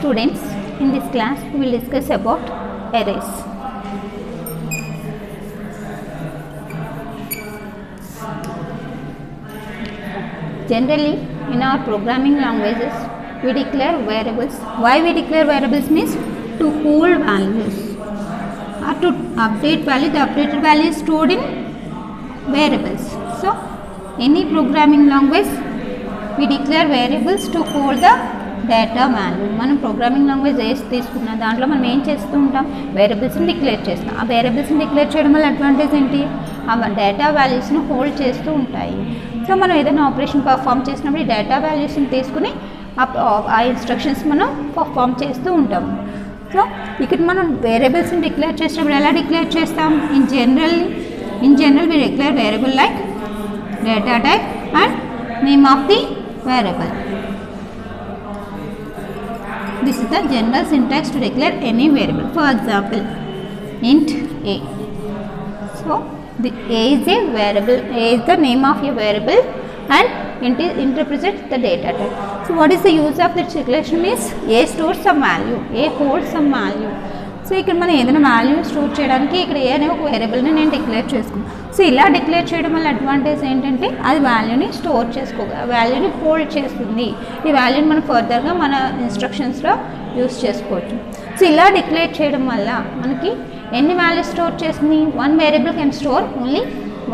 Students, in this class we will discuss about arrays. Generally, in our programming languages, we declare variables. Why we declare variables means to hold values or to update value. The updated value is stored in variables. So, any programming language, we declare variables to hold the data value. మనం programming language తీసుకున్న దాంట్లో మనం ఏం చేస్తూ ఉంటాం, వేరియబుల్స్ని declare చేస్తాం. ఆ వేరియబుల్స్ని declare చేయడం వల్ల అడ్వాంటేజ్ ఏంటి, ఆ డేటా వాల్యూస్ని హోల్డ్ చేస్తూ ఉంటాయి. సో మనం ఏదైనా ఆపరేషన్ పర్ఫామ్ చేసినప్పుడు ఈ డేటా వాల్యూస్ని తీసుకుని ఆ ఇన్స్ట్రక్షన్స్ మనం పర్ఫామ్ చేస్తూ ఉంటాం. సో ఇక్కడ మనం వేరియబుల్స్ని డిక్లేర్ చేసినప్పుడు ఎలా డిక్లేర్ చేస్తాం, in general we declare variable like data type and name of the variable. This is the general syntax to declare any variable. For example, int a. So the a is a variable. A is the name of a variable and int represents the data type. So what is the use of this declaration is a stores some value. A holds some value. So ఇక్కడ మనం ఏదైనా value store చేయడానికి ఇక్కడ ఏ అనే ఒక వేరియబుల్ని నేను declare చేసుకున్నాను. సో ఇలా డిక్లేర్ చేయడం వల్ల అడ్వాంటేజ్ ఏంటంటే అది వాల్యూని స్టోర్ వాల్యూని హోల్డ్ చేస్తుంది. ఈ వాల్యూని మనం ఫర్దర్గా మన ఇన్స్ట్రక్షన్స్లో యూస్ చేసుకోవచ్చు. సో ఇలా డిక్లేర్ చేయడం వల్ల మనకి ఎన్ని వాల్యూస్ స్టోర్ చేస్తుంది, one variable can store only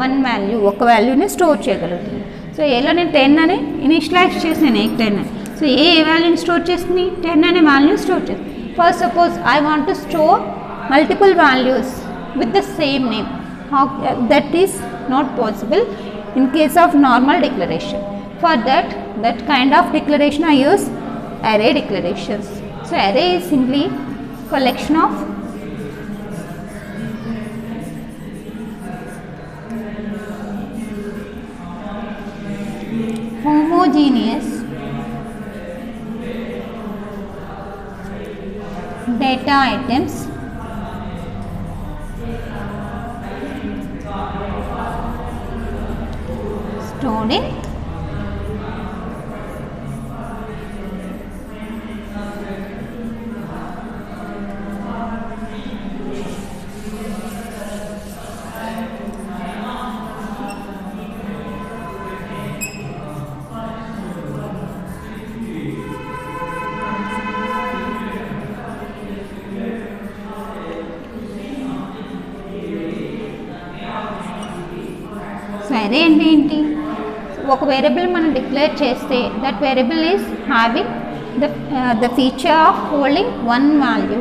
one value, ఒక వాల్యూని స్టోర్ చేయగలుగుతుంది. సో ఏలో నేను 10 అని ఇనిషియలైజ్ చేసాను, 10 అని. సో ఏ వాల్యూని స్టోర్ చేస్తుంది, 10 అనే వాల్యూని స్టోర్ చేస్తుంది. First, suppose I want to store multiple values with the same name. That is not possible in case of normal declaration. For that kind of declaration I use array declarations. So array is simply collection of homogeneous data items stored in అరే అంటే ఏంటి, ఒక variable మనం declare చేస్తే that variable is having the feature of holding one value.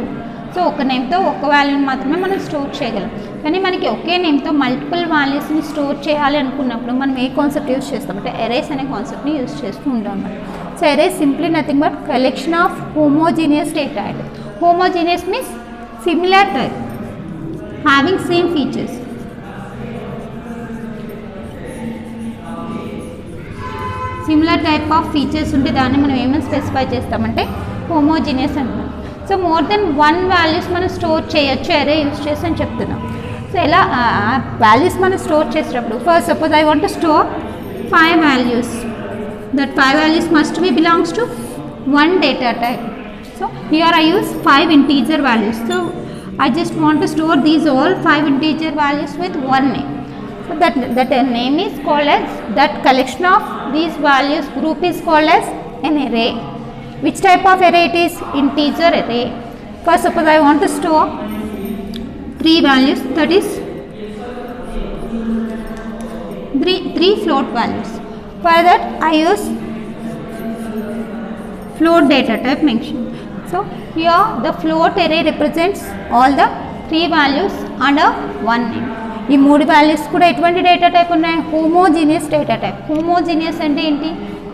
So ఒక నేమ్తో ఒక వాల్యూని మాత్రమే మనం స్టోర్ చేయగలం. కానీ మనకి ఒకే నేమ్తో మల్టిపుల్ వాల్యూస్ని స్టోర్ చేయాలి అనుకున్నప్పుడు మనం ఏ కాన్సెప్ట్ యూజ్ చేస్తామంటే ఎరేస్ అనే కాన్సెప్ట్ని యూజ్ చేస్తూ ఉంటాం అన్నమాట. So arrays simply nothing but collection of homogeneous data item. Homogeneous means similar type, having same features. Similar type of features ఉంటే దాన్ని మనం ఏమైనా స్పెసిఫై చేస్తామంటే హోమోజీనియస్ అంటున్నాం. So more then one values మనం స్టోర్ చేయొచ్చు అరే యూజ్ చేసి అని చెప్తున్నాం. సో ఎలా వాల్యూస్ మనం స్టోర్ చేసేటప్పుడు, first suppose I want to store 5 values. That 5 values must be belongs to one data type. So here I use 5 integer values. So I just want to store these all 5 integer values with one name. So that name is called as, that collection of these values group is called as an array. Which type of array it is? Integer array. First suppose I want to store 3 values, that is 3 float values. For that I use float data type mention. So here the float array represents all the 3 values under one name. ఈ 3 values కూడా ఎటువంటి data type ఉన్నాయి, homogeneous data type. Homogeneous అంటే ఏంటి,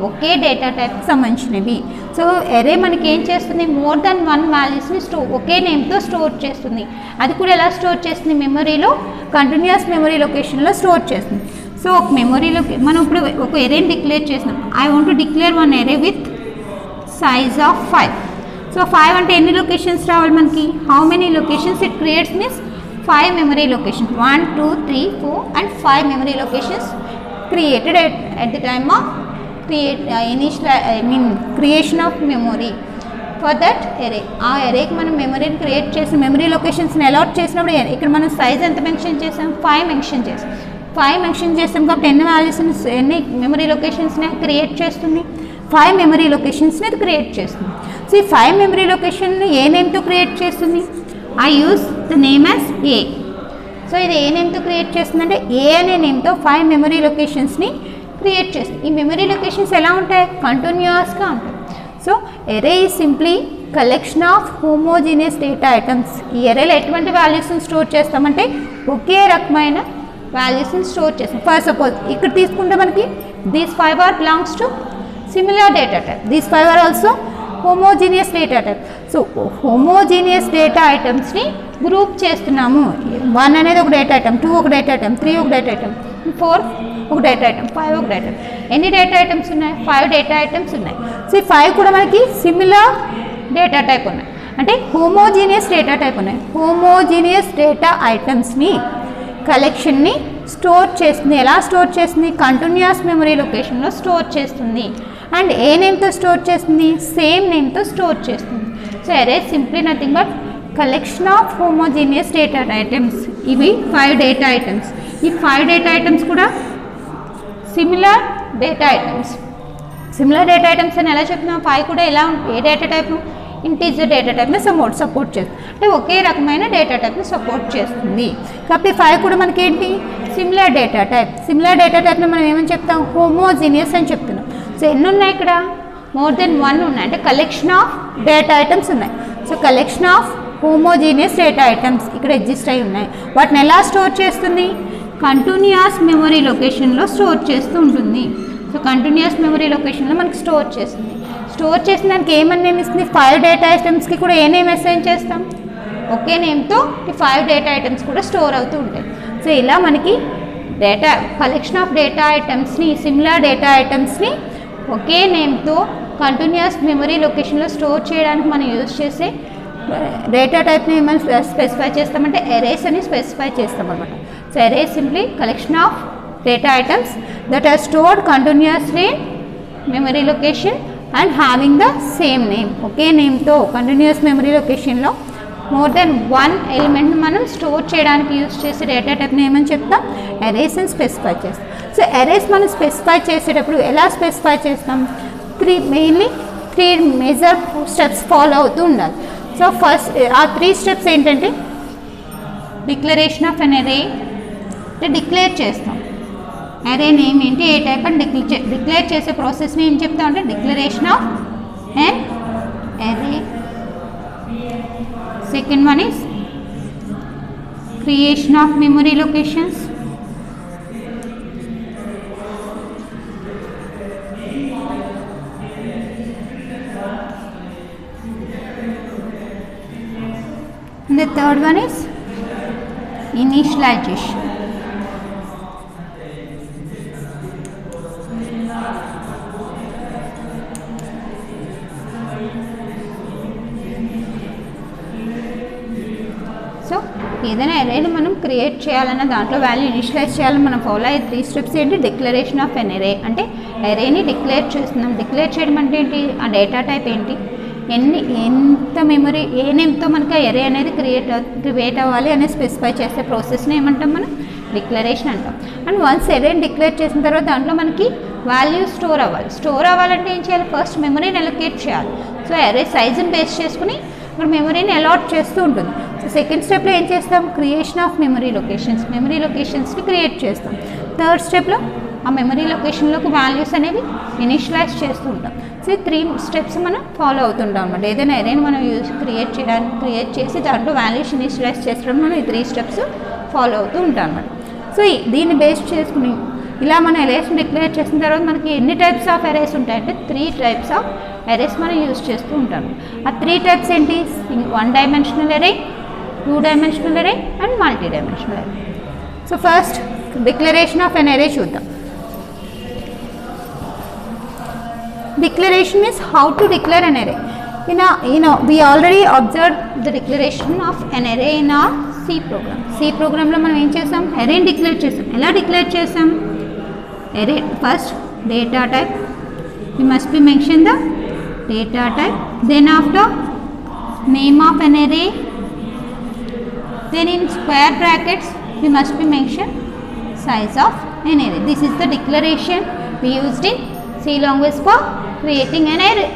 ఒకే data టైప్కి సంబంధించినవి. So ఎరే మనకి ఏం చేస్తుంది, మోర్ దెన్ వన్ వాల్యూస్ని ఒకే నేమ్తో స్టోర్ చేస్తుంది. అది కూడా ఎలా స్టోర్ చేస్తుంది, మెమరీలో కంటిన్యూస్ మెమరీ లొకేషన్లో స్టోర్ చేస్తుంది. సో ఒక మెమరీలో మనం ఇప్పుడు ఒక ఎరేని డిక్లేర్ చేసినాం. I want to declare one array with size of 5. So 5 అంటే ఎన్ని లొకేషన్స్ రావాలి మనకి, how many locations it creates means 5 memory locations. 1, 2, 3, 4 and 5 memory locations created at the time of creation of memory. For that array. ఆ ఎరేకి మనం మెమరీని create చేసి memory లొకేషన్స్ని allot చేసినప్పుడు ఇక్కడ మనం సైజ్ ఎంత మెన్షన్ చేసాం, 5 మెన్షన్ చేసాం. 5 మెన్షన్ చేస్తాం కాబట్టి ఎన్ని వాల్యూస్ని, ఎన్ని మెమరీ లొకేషన్స్ని క్రియేట్ చేస్తుంది, 5 మెమరీ లొకేషన్స్ని అది క్రియేట్ చేస్తుంది. సో ఈ 5 మెమరీ లొకేషన్ని ఏ నేమ్తో క్రియేట్ చేస్తుంది, I use the name as a. So ఇది ఏ నేమ్తో క్రియేట్ చేస్తుందంటే ఏ అనే నేమ్తో 5 మెమరీ లొకేషన్స్ని క్రియేట్ చేస్తుంది. ఈ మెమరీ లొకేషన్స్ ఎలా ఉంటాయి, కంటిన్యూస్గా ఉంటాయి. So array is simply collection of homogeneous data items. ఈ ఎరేలో ఎటువంటి వాల్యూస్ని స్టోర్ చేస్తామంటే ఒకే రకమైన వాల్యూస్ని స్టోర్ చేస్తాం. ఫర్ సపోజ్ ఇక్కడ తీసుకుంటే మనకి these 5 are belongs to similar data type, these 5 are also homogeneous data type. So homogeneous data ఐటమ్స్ని గ్రూప్ చేస్తున్నాము. 1 అనేది ఒక డేటా ఐటమ్, 2 ఒక డేటా ఐటమ్, 3 ఒక డేటా ఐటమ్, 4 ఒక డేటా ఐటమ్, 5 ఒక డేటా. ఎన్ని డేటా ఐటమ్స్ ఉన్నాయి, 5 డేటా ఐటమ్స్ ఉన్నాయి. సో ఈ 5 కూడా మనకి సిమిలర్ డేటా టైప్ ఉన్నాయి, అంటే హోమోజీనియస్ డేటా టైప్ ఉన్నాయి. హోమోజీనియస్ డేటా ఐటమ్స్ని కలెక్షన్ని స్టోర్ చేస్తుంది. ఎలా స్టోర్ చేస్తుంది, కంటిన్యూస్ మెమరీ లొకేషన్లో స్టోర్ చేస్తుంది. అండ్ ఏ నేమ్తో స్టోర్ చేస్తుంది, సేమ్ నేమ్తో స్టోర్ చేస్తుంది. So array simply nothing but collection of homogeneous data items. ఇవి 5 డేటా ఐటమ్స్. ఈ 5 డేటా ఐటమ్స్ కూడా similar data items. Similar data items అని ఎలా చెప్తున్నాం, 5 కూడా ఎలా ఏ డేటా టైప్ను, ఇంటీజర్ డేటా టైప్ని సపోర్ట్ చేస్తుంది, అంటే ఒకే రకమైన డేటా టైప్ని సపోర్ట్ చేస్తుంది. కాబట్టి 5 కూడా మనకి ఏంటి, similar data type. Similar data టైప్ని మనం ఏమని చెప్తాం, హోమోజీనియస్ అని చెప్తున్నాం. సో ఎన్ని ఉన్నాయి ఇక్కడ, మోర్ దెన్ 1 ఉన్నాయి, అంటే కలెక్షన్ ఆఫ్ డేటా ఐటమ్స్ ఉన్నాయి. So collection of homogeneous data items ఇక్కడ ఎగ్జిస్ట్ అయి ఉన్నాయి. వాటిని ఎలా స్టోర్ చేస్తుంది, కంటిన్యూస్ మెమరీ లొకేషన్లో స్టోర్ చేస్తూ ఉంటుంది. సో కంటిన్యూస్ మెమరీ లొకేషన్లో మనకి స్టోర్ చేస్తుంది. స్టోర్ చేసిన దానికి ఏమని నేమ్ ఇస్తుంది, 5 డేటా ఐటమ్స్కి కూడా ఏ నేమ్ అసైన్ చేస్తాం, ఒకే నేమ్తో ఈ 5 డేటా ఐటమ్స్ కూడా స్టోర్ అవుతూ ఉంటాయి. సో ఇలా మనకి డేటా కలెక్షన్ ఆఫ్ డేటా ఐటమ్స్ని, సిమిలర్ డేటా ఐటమ్స్ని ఒకే నేమ్తో కంటిన్యూస్ మెమరీ లొకేషన్లో స్టోర్ చేయడానికి మనం యూజ్ చేసే డేటా టైప్ని ఏమైనా స్పెసిఫై చేస్తామంటే ఎరేస్ అని స్పెసిఫై చేస్తాం అనమాట. So arrays simply collection of data items that are stored continuously memory location and having the same name. ఒకే నేమ్తో కంటిన్యూస్ మెమరీ లొకేషన్లో మోర్ దెన్ 1 ఎలిమెంట్ని మనం స్టోర్ చేయడానికి యూజ్ చేసే డేటా టైప్ని ఏమని చెప్తాం, ఎరేస్ అని స్పెసిఫై చేస్తాం. సో ఎరేస్ మనం స్పెసిఫై చేసేటప్పుడు ఎలా స్పెసిఫై చేస్తాం, మెయిన్లీ 3 మేజర్ స్టెప్స్ ఫాలో అవుతూ ఉండాలి. సో ఫస్ట్ ఆ 3 స్టెప్స్ ఏంటంటే, డిక్లరేషన్ ఆఫ్ ఎన్ ఎరే, అంటే డిక్లేర్ చేస్తాం ఎరే నేమ్ ఏంటి, ఏ టైప్ అని డిక్లేర్ చేసే ప్రాసెస్ని ఏం చెప్తాం అంటే declaration of an array. Second one is creation of memory locations. And the third one is initialization. So ఏదైనా ఎరేని మనం క్రియేట్ చేయాలన్నా దాంట్లో వాల్యూ ఇనిషియలైజ్ చేయాలని మనం ఫాలో అయ్యే 3 స్టెప్స్ ఏంటి, డిక్లరేషన్ ఆఫ్ ఎన్ ఎరే, అంటే ఎరేని డిక్లేర్ చేస్తున్నాం. డిక్లేర్ చేయడం అంటే ఏంటి, ఆ డేటా టైప్ ఏంటి, ఎంత మెమరీ ఏ నేమ్తో మనకి ఎరే అనేది క్రియేట్ అవ్వాలి అనేది స్పెసిఫై చేసే ప్రాసెస్ని ఏమంటాం మనం, డిక్లరేషన్ అంటాం. అండ్ వన్స్ ఎరేని డిక్లేర్ చేసిన తర్వాత దాంట్లో మనకి వాల్యూ స్టోర్ అవ్వాలి. స్టోర్ అవ్వాలంటే ఏం చేయాలి, ఫస్ట్ మెమరీని అలొకేట్ చేయాలి. సో ఎరే సైజుని బేస్ చేసుకుని ఇక్కడ మెమరీని అలాట్ చేస్తూ ఉంటుంది. సో సెకండ్ స్టెప్లో ఏం చేస్తాం, క్రియేషన్ ఆఫ్ మెమరీ లొకేషన్స్ని క్రియేట్ చేస్తాం. థర్డ్ స్టెప్లో ఆ మెమరీ లొకేషన్లోకి వాల్యూస్ అనేవి ఇనిషియలైజ్ చేస్తూ ఉంటాం. సో ఈ 3 స్టెప్స్ మనం ఫాలో అవుతుంటాం అన్నమాట. ఏదైనా ఎరేని మనం క్రియేట్ చేసి దాంట్లో వాల్యూస్ ఇనిషియలైజ్ చేసడం మనం ఈ 3 స్టెప్స్ ఫాలో అవుతూ ఉంటాం అన్నమాట. సో దీన్ని బేస్ చేసుకుని ఇలా మనం ఎరేస్ని డిక్లేర్ చేసిన తర్వాత మనకి ఎన్ని టైప్స్ ఆఫ్ ఎరేస్ ఉంటాయంటే 3 టైప్స్ ఆఫ్ ఎరేస్ మనం యూజ్ చేస్తూ ఉంటాం. ఆ 3 టైప్స్ ఏంటి, 1 dimensional array, 2 dimensional array and multi dimensional array. So first declaration of an array చూద్దాం. Declaration is how to declare an array. We already observed the declaration of an array in our C program. C program లో మనం ఏం చేసాం, array declare చేసాం. ఎలా declare చేసాం, array first data type we must be mention the data type, then after name of an array, then in square brackets we must be mention size of an array. This is the declaration we used in C language for creating an array.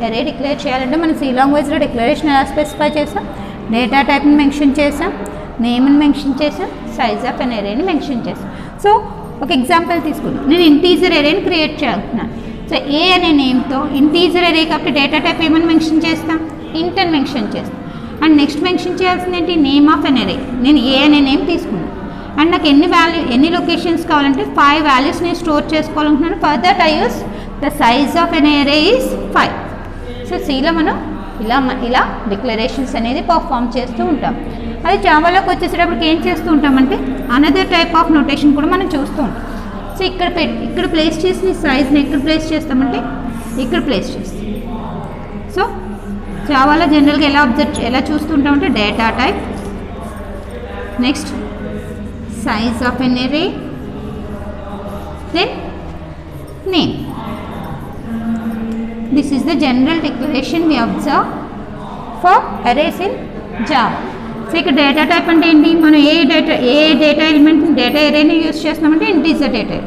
Array declare చేయాలంటే మనం C language లో declaration ఎలా specify చేసాం, data టైప్ని mention చేసాం, నేమ్ని mention చేసాం, size of an అరేని mention చేసాం. So ఒక example తీసుకుందాం. నేను ఇంటీజర్ అరేని క్రియేట్ చేయాలనుకున్నాను. సో ఏ అనే నేమ్తో ఇంటీజర్ అరే కాబట్టి డేటా టైప్ ఏమని మెన్షన్ చేస్తాం, ఇంట్ అని మెన్షన్ చేస్తాం. అండ్ నెక్స్ట్ మెన్షన్ చేయాల్సింది ఏంటి, నేమ్ ఆఫ్ అన్ అరే. నేను ఏ అనే నేమ్ తీసుకున్నాను అండ్ నాకు ఎన్ని లొకేషన్స్ కావాలంటే 5 వాల్యూస్ నేను స్టోర్ చేసుకోవాలనుకుంటున్నాను. For that I use the size of అన్ అరే ఈజ్ 5. సో సీలో మనం ఇలా డిక్లరేషన్స్ అనేది పర్ఫామ్ చేస్తూ ఉంటాం. అది జావాలోకి వచ్చేసేటప్పటికి ఏం చేస్తూ ఉంటామంటే అనదర్ టైప్ ఆఫ్ నోటేషన్ కూడా మనం చూస్తూ ఉంటాం. సో ఇక్కడ ప్లేస్ చేసిన సైజ్ని ఎక్కడ ప్లేస్ చేస్తామంటే ఇక్కడ ప్లేస్ చేస్తాం. సో జావాలో జనరల్గా ఎలా చూస్తుంటామంటే data type, next size of an array, then name. This is the general declaration we observe for arrays in Java. So ఇక్కడ డేటా టైప్ అంటే ఏంటి, మనం ఏ డేటా ఎలిమెంట్ డేటా అరేని యూస్ చేస్తున్నామంటే integer data.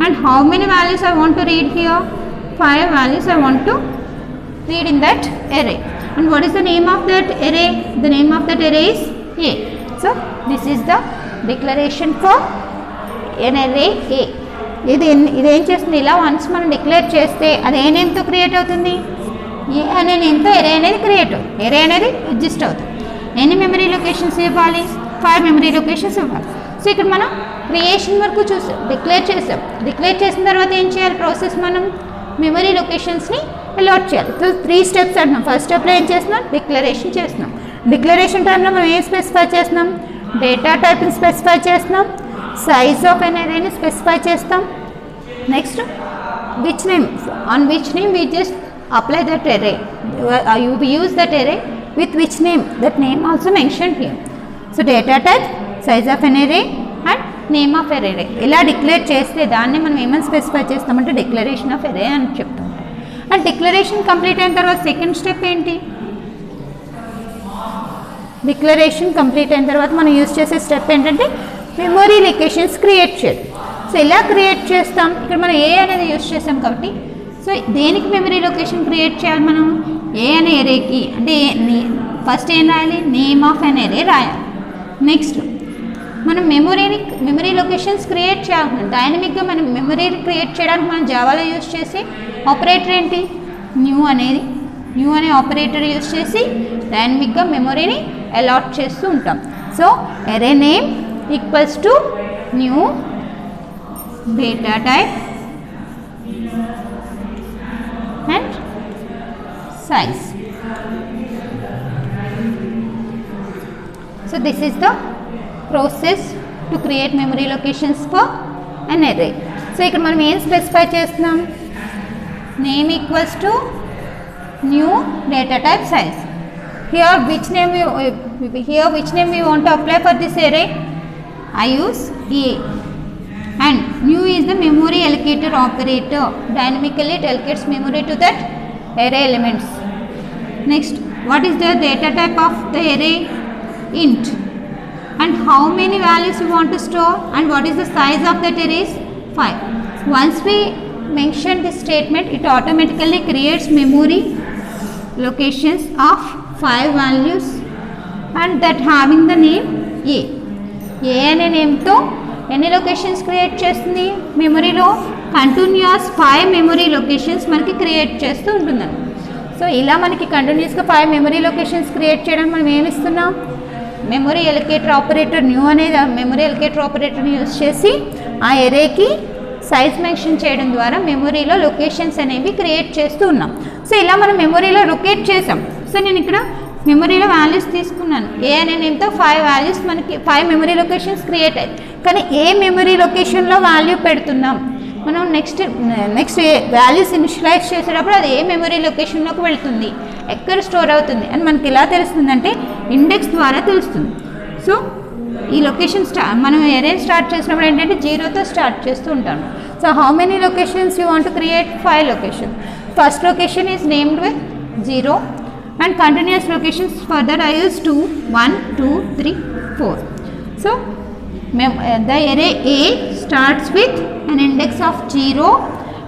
And how many values I want to read here, 5 values I want to read in that array. And what is the name of that array? The name of that array is A. So this is the declaration for an array A. ఇదేం చేస్తుంది, ఇలా once మనం declare చేస్తే అది ఏ నేమ్తో create అవుతుంది, ఏ అనే నేమ్తో ఎరే అనేది create అవుతుంది, ఎరే అనేది ఎగ్జిస్ట్ అవుతుంది. ఎన్ని మెమరీ లొకేషన్స్ ఇవ్వాలి, 5 మెమరీ లొకేషన్స్ ఇవ్వాలి. సో ఇక్కడ మనం క్రియేషన్ వరకు డిక్లేర్ చేసిన తర్వాత ఏం చేయాలి ప్రాసెస్, మనం మెమరీ లొకేషన్స్ని అలాట్ చేయాలి. సో 3 స్టెప్స్ అంటున్నాం. ఫస్ట్ స్టెప్లో ఏం చేస్తున్నాం, డిక్లరేషన్ చేస్తున్నాం. డిక్లరేషన్ టైంలో మనం ఏం స్పెసిఫై చేస్తున్నాం, డేటా టైప్ని స్పెసిఫై చేస్తున్నాం, సైజ్ ఆఫ్ అన్ అరేని స్పెసిఫై చేస్తాం. Next which name we just apply that array, you use that array with which name, that name also mentioned here. So data type, size of an array and name of an array ఇలా declare చేస్తే దాన్ని మనం ఏమని specify చేస్తామంటే declaration of అరే అని చెప్తాం. And declaration complete అయిన తర్వాత సెకండ్ స్టెప్ ఏంటి, డిక్లరేషన్ కంప్లీట్ అయిన తర్వాత మనం యూజ్ చేసే స్టెప్ ఏంటంటే మెమరీ లొకేషన్స్ క్రియేట్ చేయడం. సో ఇలా క్రియేట్ చేస్తాం. ఇక్కడ మనం ఏ అనేది యూజ్ చేస్తాం కాబట్టి సో దేనికి మెమరీ లొకేషన్ క్రియేట్ చేయాలి, మనం ఏ అనే ఎరేకి అంటే ఫస్ట్ ఏం రాయాలి, నేమ్ ఆఫ్ అన్ ఎరే రాయాలి. నెక్స్ట్ మనం మెమరీ లొకేషన్స్ క్రియేట్ చేయాలి. డైనమిక్గా మనం మెమరీ క్రియేట్ చేయడానికి మనం జావాలో యూజ్ చేసే ఆపరేటర్ ఏంటి, న్యూ అనే ఆపరేటర్ యూజ్ చేసి డైనమిక్గా మెమరీని అలాట్ చేస్తూ ఉంటాం. So array name equals to new data type and size. So this is the process to create memory locations for an array. So ఇక్కడ మనం ఏం స్పెసిఫై చేస్తున్నాం, name equals to new data type size. Here which name we want to apply for this array, I use A. And new is the memory allocator operator, dynamically it allocates memory to that array elements. Next, what is the data type of the array, int. And how many values you want to store and what is the size of that array is 5. Once we mention this statement, it automatically creates memory locations of 5 values and that having the name A. A అనే నేమ్తో ఎన్ని locations create చేస్తుంది, మెమరీలో continuous 5 memory locations మనకి create చేస్తూ ఉంటుందండి. So ఇలా మనకి కంటిన్యూస్గా 5 మెమరీ లొకేషన్స్ క్రియేట్ చేయడానికి మనం ఏమి ఇస్తున్నాం, మెమరీ ఎలికేటర్ ఆపరేటర్ న్యూ అనేది మెమరీ ఎలికేటర్ ఆపరేటర్ని యూజ్ చేసి ఆ ఎరేకి సైజ్ మెన్షన్ చేయడం ద్వారా మెమరీలో లొకేషన్స్ అనేవి క్రియేట్ చేస్తూ ఉన్నాం. సో ఇలా మనం మెమరీలో లొకేట్ చేసాం. సో నేను ఇక్కడ మెమరీలో వాల్యూస్ తీసుకున్నాను, ఏ అనే నేమ్తో 5 వాల్యూస్ మనకి 5 మెమరీ లొకేషన్స్ క్రియేట్ అయ్యాయి. కానీ ఏ మెమరీ లొకేషన్లో వాల్యూ పెడుతున్నాం, మనం నెక్స్ట్ వాల్యూస్ ఇనిషియలైజ్ చేసేటప్పుడు అది ఏ మెమరీ లొకేషన్లోకి వెళ్తుంది, ఎక్కడ స్టోర్ అవుతుంది అని మనకి ఎలా తెలుస్తుందంటే ఇండెక్స్ ద్వారా తెలుస్తుంది. సో ఈ లొకేషన్ మనం ఎరే స్టార్ట్ చేసినప్పుడు ఏంటంటే 0తో స్టార్ట్ చేస్తూ ఉంటాము. So how many locations you want to create, 5 location. first location is named with 0 and continuous locations for that I use 2, 1, 2, 3, 4. So the array A starts with an index of 0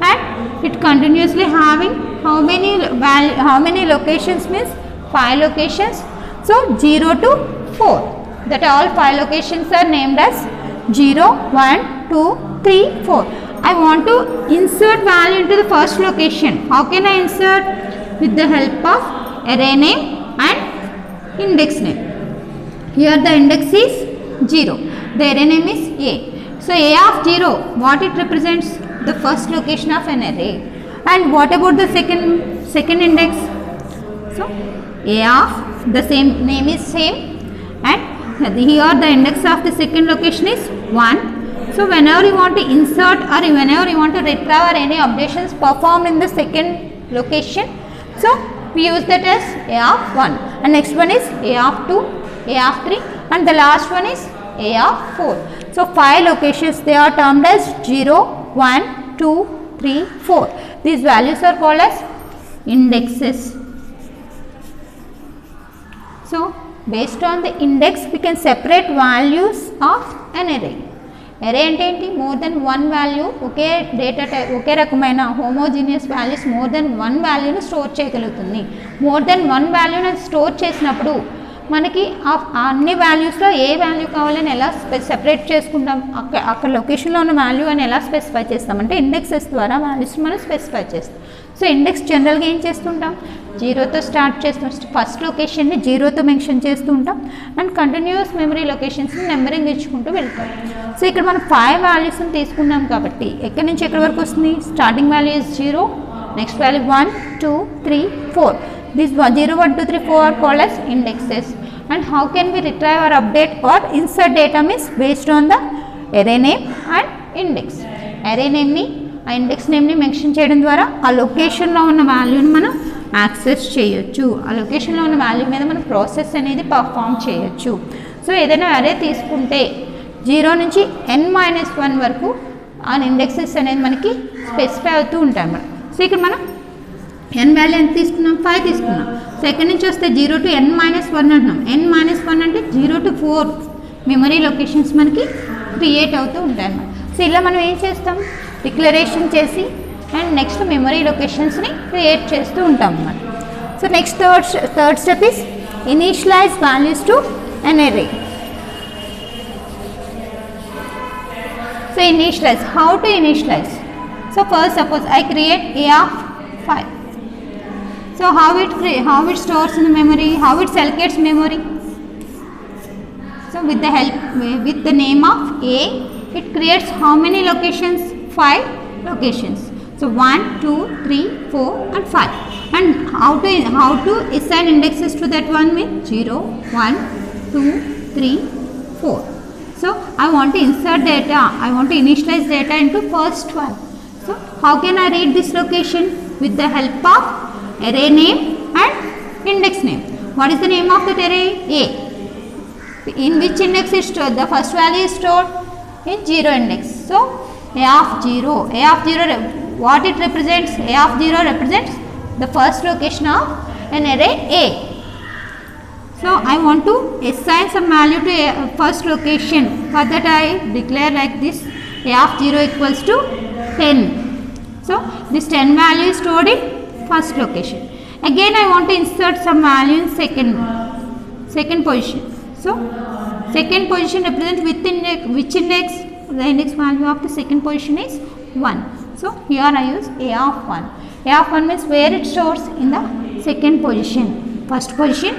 and it continuously having how many locations means 5 locations. So 0 to 4. That all 5 locations are named as 0, 1, 2, 3, 4. I want to insert value into the first location. How can I insert? With the help of array name and index name. Here the index is 0. The array name is A. So A of 0, what it represents? The first location of an array. And what about the second index? So A of the same name is same, and here the index of the second location is 1. So whenever you want to insert or whenever you want to retrieve or any updations performed in the second location, so we use that as A of 1, and next one is A of 2, A of 3, and the last one is A of 4. So 5 locations, they are termed as 0, 1, 2, 3, 4. These values are called as indexes. So based on the index we can separate values of an array. Array అంటే ఏంటి? More than one value ఒకే data type ఒకే రకమైన homogeneous values more than one వాల్యూని store చేయగలుగుతుంది. More than one వాల్యూని store చేసినప్పుడు మనకి అన్ని వాల్యూస్లో ఏ value కావాలని ఎలా సెపరేట్ చేసుకుంటాం, అక్కడ లొకేషన్లో ఉన్న వాల్యూ అని ఎలా స్పెసిఫై చేస్తామంటే ఇండెక్సెస్ ద్వారా వాల్యూస్ మనం స్పెసిఫై చేస్తాం. సో ఇండెక్స్ జనరల్గా ఏం చేస్తుంటాం? 0తో స్టార్ట్ చేస్తాం. ఫస్ట్ లొకేషన్ని 0తో మెన్షన్ చేస్తూ ఉంటాం అండ్ కంటిన్యూస్ మెమరీ లొకేషన్స్ని నెంబరింగ్ ఇచ్చుకుంటూ వెళ్తాం. సో ఇక్కడ మనం 5 వాల్యూస్ని తీసుకున్నాం కాబట్టి ఎక్కడి నుంచి ఎక్కడి వరకు వస్తుంది? Starting value is 0, next value 1, 2, 3, 4. These 0, 1, 2, 3, 4 are called as indexes. And how can we retrieve or update or insert data means based on the array name and index. Array name ni ఆ index నేమ్ని mention చేయడం ద్వారా ఆ లొకేషన్లో ఉన్న వాల్యూని మనం access చేయొచ్చు. ఆ లొకేషన్లో ఉన్న వాల్యూ మీద మనం ప్రాసెస్ అనేది పర్ఫామ్ చేయొచ్చు. సో ఏదైనా అరే తీసుకుంటే 0 నుంచి n-1 వరకు ఆ ఇండెక్సెస్ అనేది మనకి స్పెసిఫై అవుతూ ఉంటాయి అన్నమాట. సో ఇక్కడ మనం n వాల్యూ ఎంత తీసుకున్నాం? 5 తీసుకున్నాం. సో ఎక్కడి నుంచి వస్తే 0 to n-1 అంటున్నాం. n-1 అంటే 0 to 4 మెమరీ లొకేషన్స్ మనకి క్రియేట్ అవుతూ ఉంటాయి అన్నమాట. సో ఇలా మనం ఏం చేస్తాం? డిక్లరేషన్ చేసి అండ్ నెక్స్ట్ మెమరీ లొకేషన్స్ని క్రియేట్ చేస్తూ ఉంటాం అన్నమాట. So next third step is initialise values to an array. So initialize. How to initialize? So first suppose I create a of 5. So how it stores in the memory? How it allocates memory? So with the name of a, it creates how many locations? 5 locations. So 1, 2, 3, 4 and 5. And how to assign indexes to that one means 0, 1, 2, 3, 4. So I want to insert data. I want to initialize data into first one. So how can I read this location? With the help of array name and index name. What is the name of that array? A. In which index is stored? The first value is stored in 0 index. So a of 0. A of 0, what it represents? A of 0 represents the first location of an array A. So I want to assign some value to a first location. For that I declare like this: a of 0 equals to 10. So this 10 value is stored in first location. Again I want to insert some value in second position. So second position represents which index? The index value of the second position is 1. So here I use a of 1. A of 1 means where it stores in the second position. First position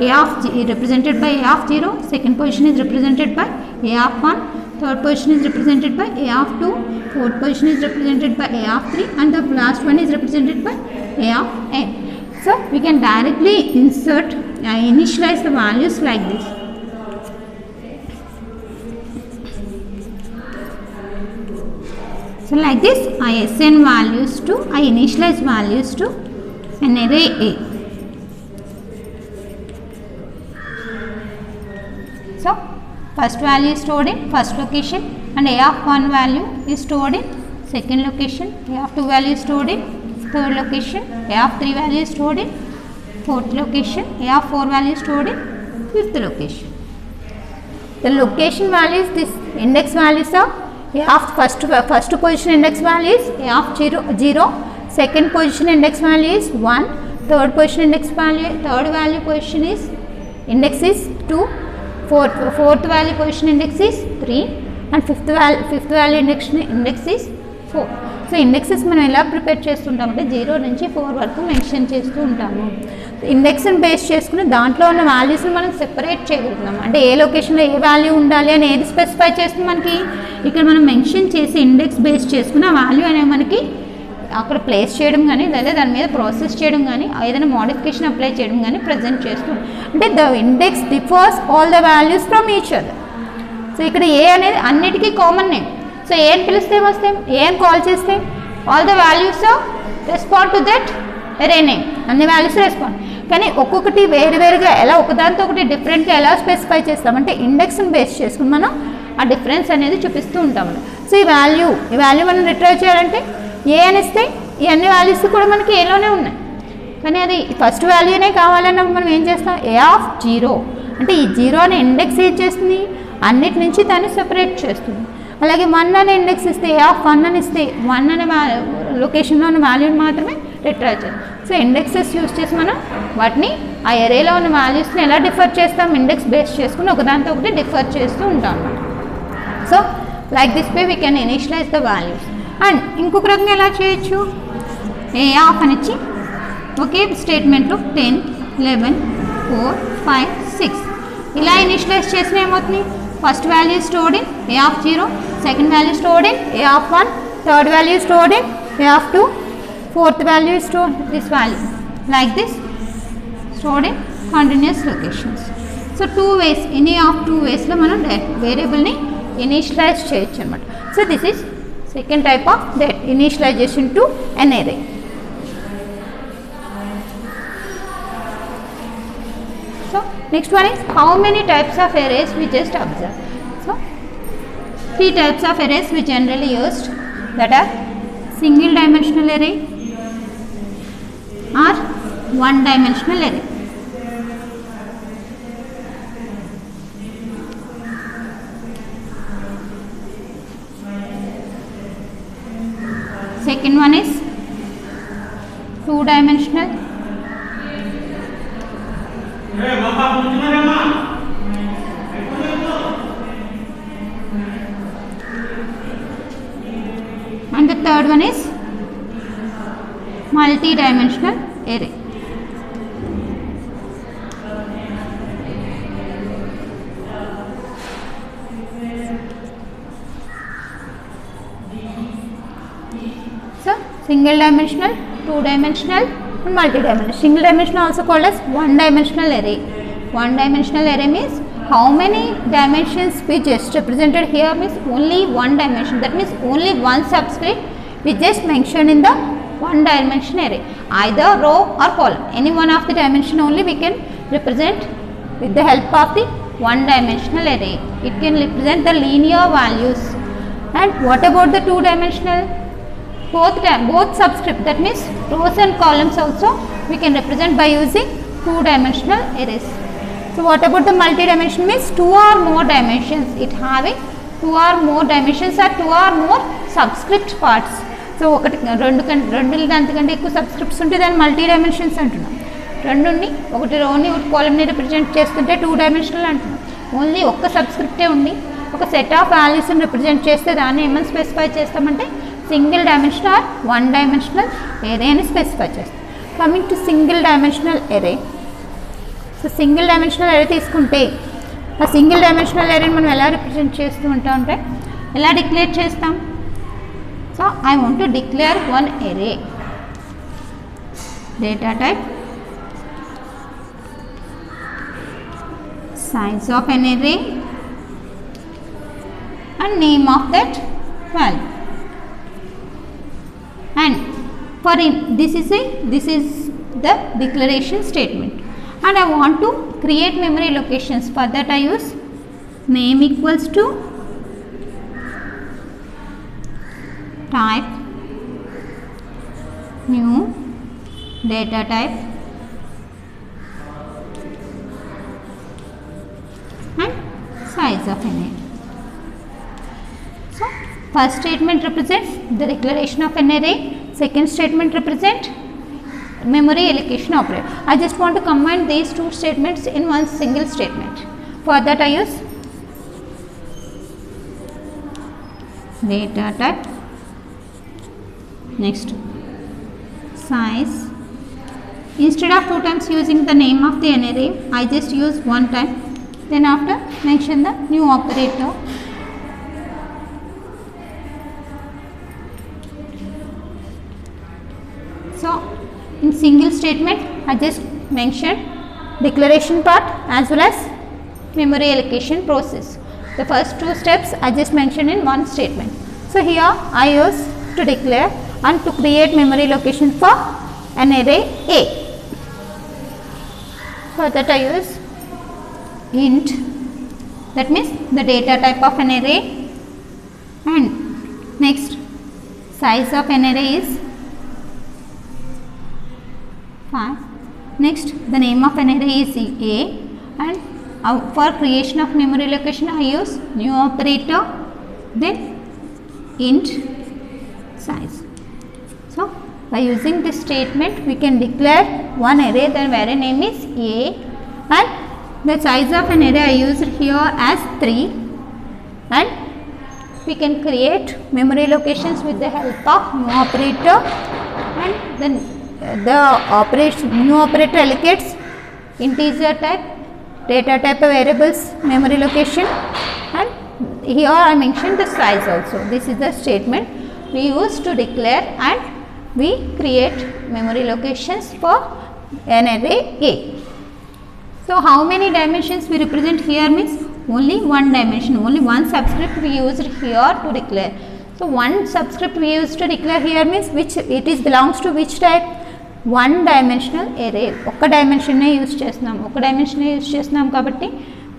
a of represented by a of 0, second position is represented by a of 1, third position is represented by a of 2, fourth position is represented by a of 3 and the last one is represented by a of n. So we can directly insert initialize the values like this. So like this I assign values to, I initialize values to an array A. So first value is stored in first location and a of 1 value is stored in second location, a of 2 value is stored in third location A of 3 value is stored in fourth location, A of 4 value is stored in fifth location. The location values, this index values are A of first position index value is A of 0, second position index value is 1, third position index value, third value position is index is 2, fourth value position index is 3 and fifth value index is 4. So indexes మనం ఎలా prepare చేస్తుంటామంటే 0 నుంచి 4 వరకు mention చేస్తూ ఉంటాము. ఇండెక్స్ని base చేసుకుని దాంట్లో ఉన్న వాల్యూస్ని మనం సెపరేట్ చేయగలుగుతున్నాం. అంటే ఏ లొకేషన్లో ఏ వాల్యూ ఉండాలి అని ఏది స్పెసిఫై చేస్తుంది మనకి ఇక్కడ మనం మెన్షన్ చేసి ఇండెక్స్ బేస్ చేసుకుని ఆ వాల్యూ అనేవి మనకి అక్కడ ప్లేస్ చేయడం కానీ లేదా దాని మీద ప్రాసెస్ చేయడం కానీ ఏదైనా మోడిఫికేషన్ అప్లై చేయడం కానీ ప్రజెంట్ చేస్తుంది. అంటే the index differs all the values from each other. So ఇక్కడ ఏ అనేది అన్నిటికీ కామన్ నేమ్. సో ఏ అని పిలిస్తే ఏమొస్తాయి, ఏ అని కాల్ చేస్తే all the values respond to that array name, అన్ని వాల్యూస్ రెస్పాండ్. కానీ ఒక్కొక్కటి వేరువేరుగా ఎలా ఒకదానితో ఒకటి డిఫరెంట్గా ఎలా స్పెసిఫై చేస్తామంటే ఇండెక్స్ని బేస్ చేసుకుని మనం ఆ డిఫరెన్స్ అనేది చూపిస్తూ ఉంటాం. సో ఈ వాల్యూ మనం రిట్రైవ్ చేయాలంటే ఏ అనిస్తే ఈ అన్ని వాల్యూస్ కూడా మనకి ఏలోనే ఉన్నాయి. కానీ అది ఫస్ట్ వాల్యూనే కావాలన్నప్పుడు మనం ఏం చేస్తాం, ఏ ఆఫ్ 0 అంటే ఈ 0 అనే ఇండెక్స్ ఏం చేస్తుంది, అన్నిటి నుంచి దాన్ని సెపరేట్ చేస్తుంది. అలాగే 1 అనే ఇండెక్స్ ఇస్తే ఏ ఆఫ్ 1 అని ఇస్తే 1 అనే లొకేషన్లో ఉన్న వాల్యూని మాత్రమే రిట్రైవ్ చేయాలి. సో ఇండెక్సెస్ యూస్ చేసి మనం వాటిని ఆ ఎరేలో ఉన్న వాల్యూస్ని ఎలా డిఫర్ చేస్తాం, ఇండెక్స్ బేస్ చేసుకుని ఒకదానితో ఒకటి డిఫర్ చేస్తూ ఉంటాం అన్నమాట. So like this way we can initialise the values. And ఇంకొక రకంగా ఎలా చేయొచ్చు, ఏ ఆఫ్ అని ఇచ్చి ఒకే స్టేట్మెంట్లో 10, 11, 4, 5, 6 ఇలా ఇనిషియలైజ్ చేసిన ఏమవుతుంది, first value stored in a of 0, second value stored in a of 1, third value stored in a of 2, fourth value is stored this value like this stored in continuous locations. So two ways, any of two ways lo manam variable ni initialize cheyochu annamata. So this is second type of that initialization to an array. So next one is how many types of arrays we just observed. So three types of arrays we generally used, that are single dimensional array or one dimensional array. Second one is two dimensional. And the third one is multi-dimensional array. So single dimensional, two dimensional and multi-dimensional. Single dimensional also called as one dimensional array. One dimensional array means how many dimensions we just represented here means only one dimension, that means only one subscript we just mentioned in the one dimension array, either row or column, any one of the dimension only we can represent with the help of the one dimensional array. It can represent the linear values. And what about the two dimensional? Both subscript, that means rows and columns also we can represent by using two dimensional arrays. So what about the multi-dimension means two or more dimensions, it having two or more dimensions or two or more subscript parts. So ఒకటి రెండు దానికంటే ఎక్కువ subscripts ఉంటే దాన్ని multi dimensions అంటున్నాం. రెండుని ఒకటి రోని ఒకటి కాలమ్ని represent చేస్తుంటే టూ డైమెన్షనల్ అంటున్నాం. ఓన్లీ ఒక్క సబ్స్క్రిప్టే ఉండి ఒక సెట్ ఆఫ్ వాల్యూస్ని రిప్రజెంట్ చేస్తే దాన్ని ఏమని స్పెసిఫై చేస్తామంటే single dimensional or one dimensional array అని స్పెసిఫై చేస్తాం. Coming to single dimensional array. So single dimensional array తీసుకుంటే ఆ సింగిల్ డైమెన్షనల్ ఎరేని మనం ఎలా రిప్రజెంట్ చేస్తూ ఉంటాం అంటే ఎలా డిక్లేర్ చేస్తాం. So I want to declare one array. Data type, size of an array and name of that value. And for this is the declaration statement. And I want to create memory locations. For that I use name equals to type new data type and size of an array. So first statement represents the declaration of an array, second statement represents memory allocation operator. I just want to combine these two statements in one single statement. For that I use data type, next size. Instead of 2 times using the name of the array, I just use 1 time. Then after mention the new operator. So in single statement I just mention declaration part as well as memory allocation process. The first 2 steps I just mentioned in one statement. So here I use to declare and to create memory location for an array A. For that I use int, that means the data type of an array, and next size of an array is 5. Next the name of an array is A, and for creation of memory location I use new operator, then int size. So by using this statement we can declare one array then where a name is A, and the size of an array I used here as 3, and we can create memory locations with the help of new operator, and then the new operator allocates integer type, data type of variables, memory location, and here I mentioned the size also. This is the statement we use to declare and we create memory locations for an array A. So how many dimensions we represent here means only one dimension, only one subscript we used here to declare. So one subscript we used to declare here means which it is belongs to which type? One dimensional array. ఒక్క dimension నే use చేస్తున్నాం, ఒక్క dimension నే use చేస్తున్నాం కాబట్టి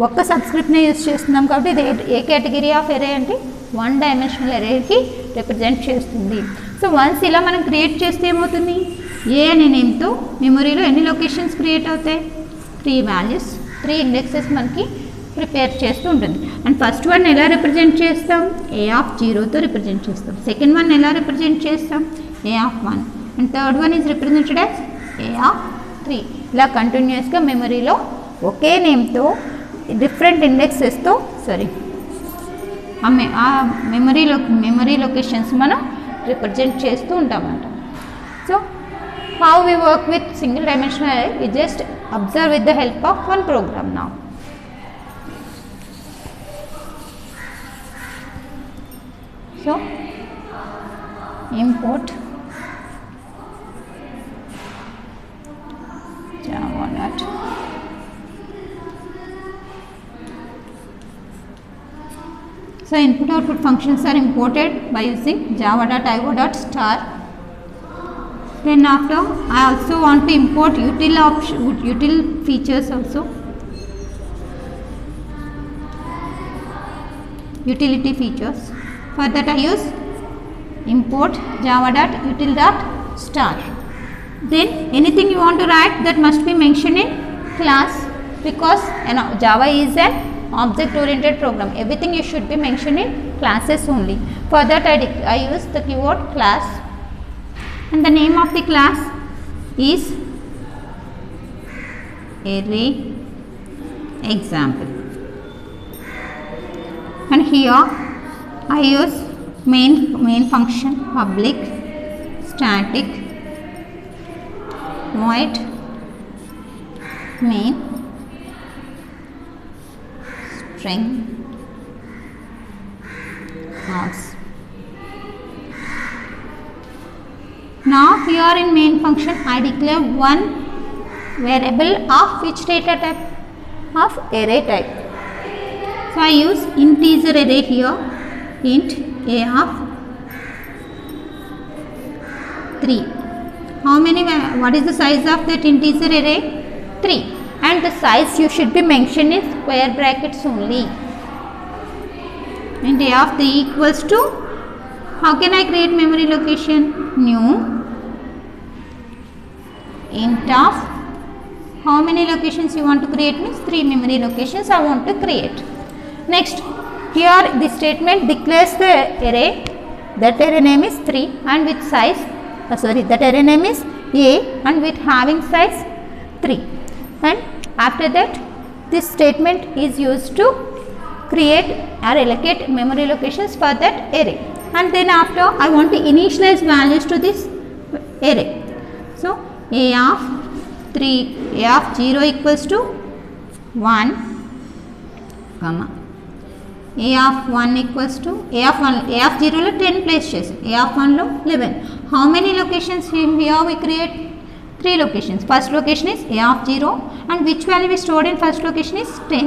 ఒక్క subscript నే use చేస్తున్నాం కాబట్టి ఇది ఏ కేటగిరీ ఆఫ్ అరే అంటే వన్ డైమెన్షనల్ అరేకి రిప్రజెంట్ చేస్తుంది. సో వన్స్ ఇలా మనం క్రియేట్ చేస్తే ఏమవుతుంది, ఏ అనే నేమ్తో మెమరీలో ఎన్ని లొకేషన్స్ క్రియేట్ అవుతాయి, 3 వాల్యూస్ 3 ఇండెక్సెస్ మనకి ప్రిపేర్ చేస్తూ ఉంటుంది. అండ్ ఫస్ట్ వన్ ఎలా రిప్రజెంట్ చేస్తాం, ఏ ఆఫ్ 0తో రిప్రజెంట్ చేస్తాం. సెకండ్ వన్ ఎలా రిప్రజెంట్ చేస్తాం, A of 1, and third one is represented as A of 3. ఇలా కంటిన్యూస్గా మెమరీలో ఒకే నేమ్తో డిఫరెంట్ ఇండెక్సెస్తో ఆ మెమరీ లొకేషన్స్ మనం రిప్రజెంట్ చేస్తూ ఉంటామన్నమాట. So how we work with single dimensional array, we just observe with the help of one program now. So import java.io. So input output functions are imported by using java.io.star. Then after I also want to import util features also, utility features. For that I use import java.util.star. Then anything you want to write that must be mentioned in class, because Java is an object oriented program. Everything you should be mentioned in classes only. For that I use the keyword class, and the name of the class is array example. And here I use main function public static void main string args. Now here in main function I declare one variable of which data type, of array type. So I use integer array here, int a of 3. How many, what is the size of that integer array? 3, and the size you should be mentioned in square brackets only. And a of 3 equals to, how can I create memory location? New int of how many locations you want to create means 3 memory locations I want to create. Next, here the statement declares the array, that array name is 3 and with size, that array name is A and with having size 3, and after that this statement is used to create or allocate memory locations for that array, and then after I want to initialize values to this array. So A of 3, A of 0 equals to 1, comma A of 1 equals to A of 0 lo 10 place chesam, A of 1 lo 11. How many locations here we create? 3 locations. First location is A of 0 and which value we stored in first location is 10,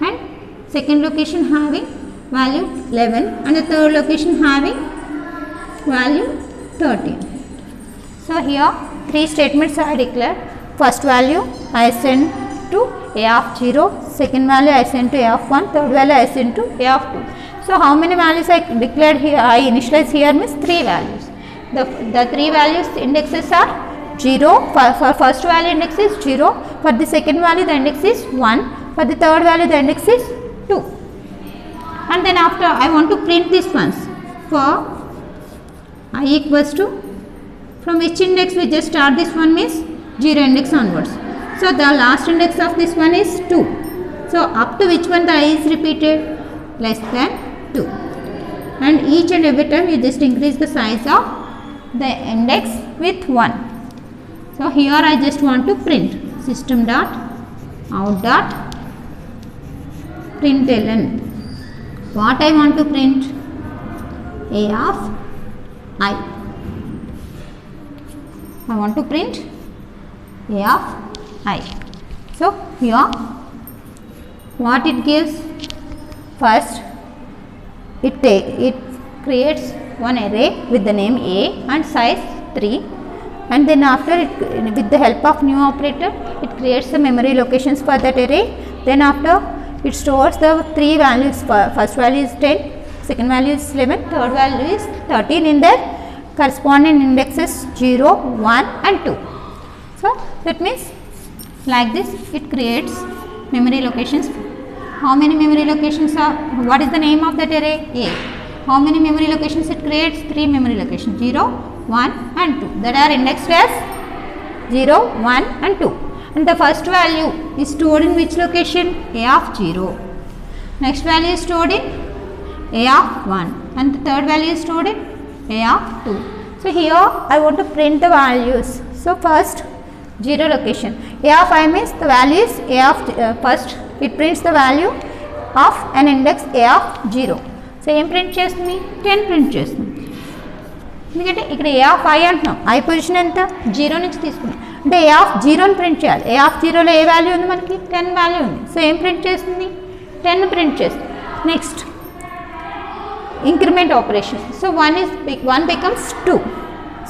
and second location having value 11 and the third location having value 13. So here 3 statements are declared. First value I send to A of 0, second value I send to A of 1, third value I send to A of 2. So how many values I declared here? I initialize here means 3 values. The 3 values indexes are 0, for first value index is 0, for the second value the index is 1, for the third value the index is 2. And then after I want to print these ones for I equals to, from which index we just start this one means 0 index onwards. So the last index of this one is 2. So up to which one the I is repeated? Less than 2. And each and every time you just increase the size of the index with 1. So here I just want to print system dot out dot println. What I want to print? A of I. I want to print A of I. So here what it gives? First it creates one array with the name A and size 3, and then after it, with the help of new operator, it creates the memory locations for that array. Then after it stores the 3 values. First value is 10, second value is 11, third value is 13 in their corresponding indexes 0, 1 and 2. So that means like this it creates memory locations. How many memory locations are? What is the name of that array? A. How many memory locations it creates? 3 memory locations, 0, 1 and 2, that are indexed as 0, 1 and 2. And the first value is stored in which location? A of 0. Next value is stored in A of 1 and the third value is stored in A of 2. So here I want to print the values. So first 0 location. A of I means the value is A of first it prints the value of an index A of 0. So ఏం print చేస్తుంది? 10 print చేస్తుంది. ఎందుకంటే ఇక్కడ A of I అంటున్నాం, I position ఎంత? 0 నుంచి తీసుకున్నాం అంటే A of 0ని ప్రింట్ చేయాలి. A of 0లో ఏ వాల్యూ ఉంది? మనకి 10 వాల్యూ ఉంది. సో ఏం ప్రింట్ చేస్తుంది? 10 ప్రింట్ చేస్తుంది. Next increment operation. So 1 becomes 2,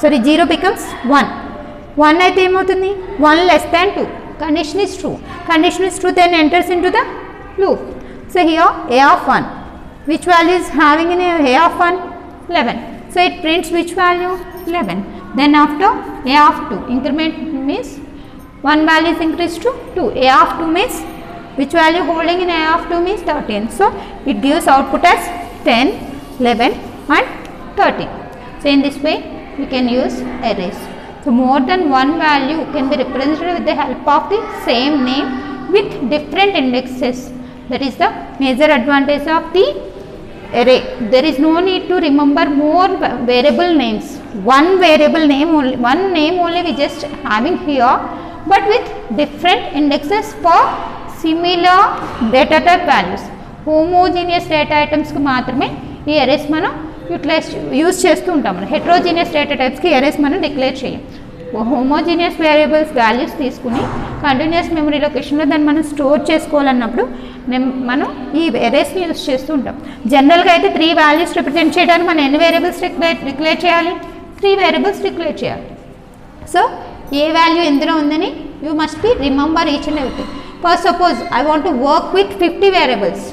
sorry 0 becomes 1. 1 అయితే ఏమవుతుంది? 1 less than 2. Condition is true. Condition is true, then enters into the loop. So here A of 1. Which value is having in A of 1? 11. So it prints which value? 11. Then after A of 2. Increment means 1 value is increased to 2. A of 2 means which value holding in A of 2 means 13. So it gives output as 10, 11 and 13. So in this way we can use arrays. So more than one value can be represented with the help of the same name with different indexes. That is the major advantage of the array. There is no need to remember more variable names. One variable name only, one name only we just having here, but with different indexes for similar data type values. Homogeneous data items కు మాత్రమే ఈ arrays మనం use చేస్తూ ఉంటాం. Heterogeneous data టైప్స్కి arrays మనం declare చేయం. Homogeneous variables values తీసుకుని continuous memory లొకేషన్లో దాన్ని మనం స్టోర్ చేసుకోవాలన్నప్పుడు మనం ఈ arraysని యూజ్ చేస్తూ ఉంటాం. జనరల్గా అయితే 3 వాల్యూస్ రిప్రజెంట్ చేయడానికి మనం ఎన్ని వేరియబుల్స్ డిక్లేర్ చేయాలి? 3 వేరియబుల్స్ డిక్లేర్ చేయాలి. సో ఏ వాల్యూ ఎందులో ఉందని you must be remember each and everything. For suppose I want to work with 50 variables.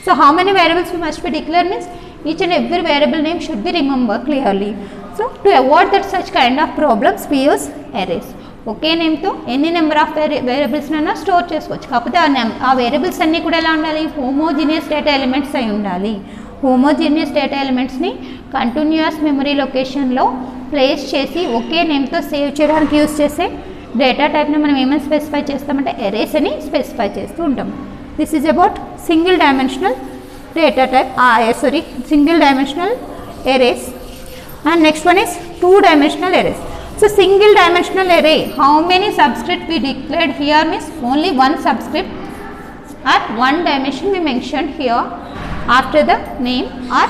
So how many variables you must be declare means each and every variable name should be remembered clearly. So to avoid that such kind of problems we use arrays. ఒకే నేమ్తో ఎన్ని number of వేరియబుల్స్నైనా store చేసుకోవచ్చు. కాకపోతే ఆ variables అన్నీ కూడా ఎలా ఉండాలి, homogeneous data elements అయి ఉండాలి. హోమోజీనియస్ డేటా ఎలిమెంట్స్ని కంటిన్యూస్ మెమరీ లొకేషన్లో ప్లేస్ చేసి ఒకే నేమ్తో సేవ్ చేయడానికి యూజ్ చేసే డేటా టైప్ని మనం ఏమైనా స్పెసిఫై చేస్తామంటే ఎరేస్ అని స్పెసిఫై చేస్తూ ఉంటాం. This is about single dimensional data type, single dimensional arrays. And next one is two dimensional arrays. So single dimensional array, how many subscript we declared here means only one subscript at one dimension we mentioned here after the name or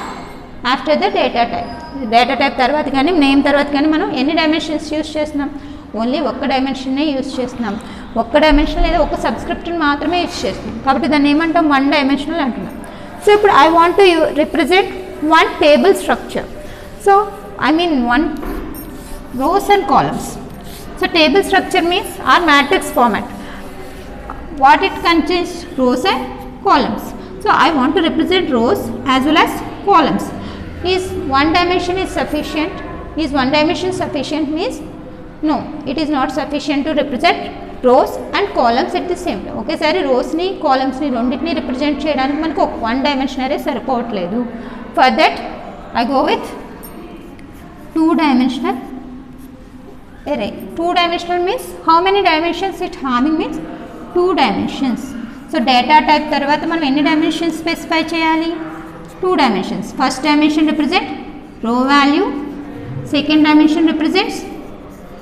after the data type. Data type తర్వాత కానీ name తర్వాత కానీ మనం ఎన్ని dimensions use చేస్తున్నాం, only ఒక్క డైమెన్షన్నే use చేస్తున్నాం. ఒక్క డైమెన్షన్ లేదా ఒక సబ్స్క్రిప్ట్ని మాత్రమే యూజ్ చేస్తున్నాం కాబట్టి దాన్ని ఏమంటాం, వన్ డైమెన్షనల్ అంటున్నాం. So ఇప్పుడు I want to represent one table structure. So I mean one rows and columns. So table structure means our matrix format. What it contains, rows and columns. So I want to represent rows as well as columns. Is one dimension is sufficient? Is one dimension sufficient means no, it is not sufficient to represent rows and columns at the same time. ఒకేసారి రోస్ని కాలమ్స్ని రెండింటిని represent చేయడానికి మనకు ఒక one dimension array సరిపోవట్లేదు. For that I go with two dimensional array. Two dimensional means how many dimensions it having means two dimensions. So data type తర్వాత మనం ఎన్ని dimensions specify చేయాలి, two dimensions. First dimension represent row value, second dimension represents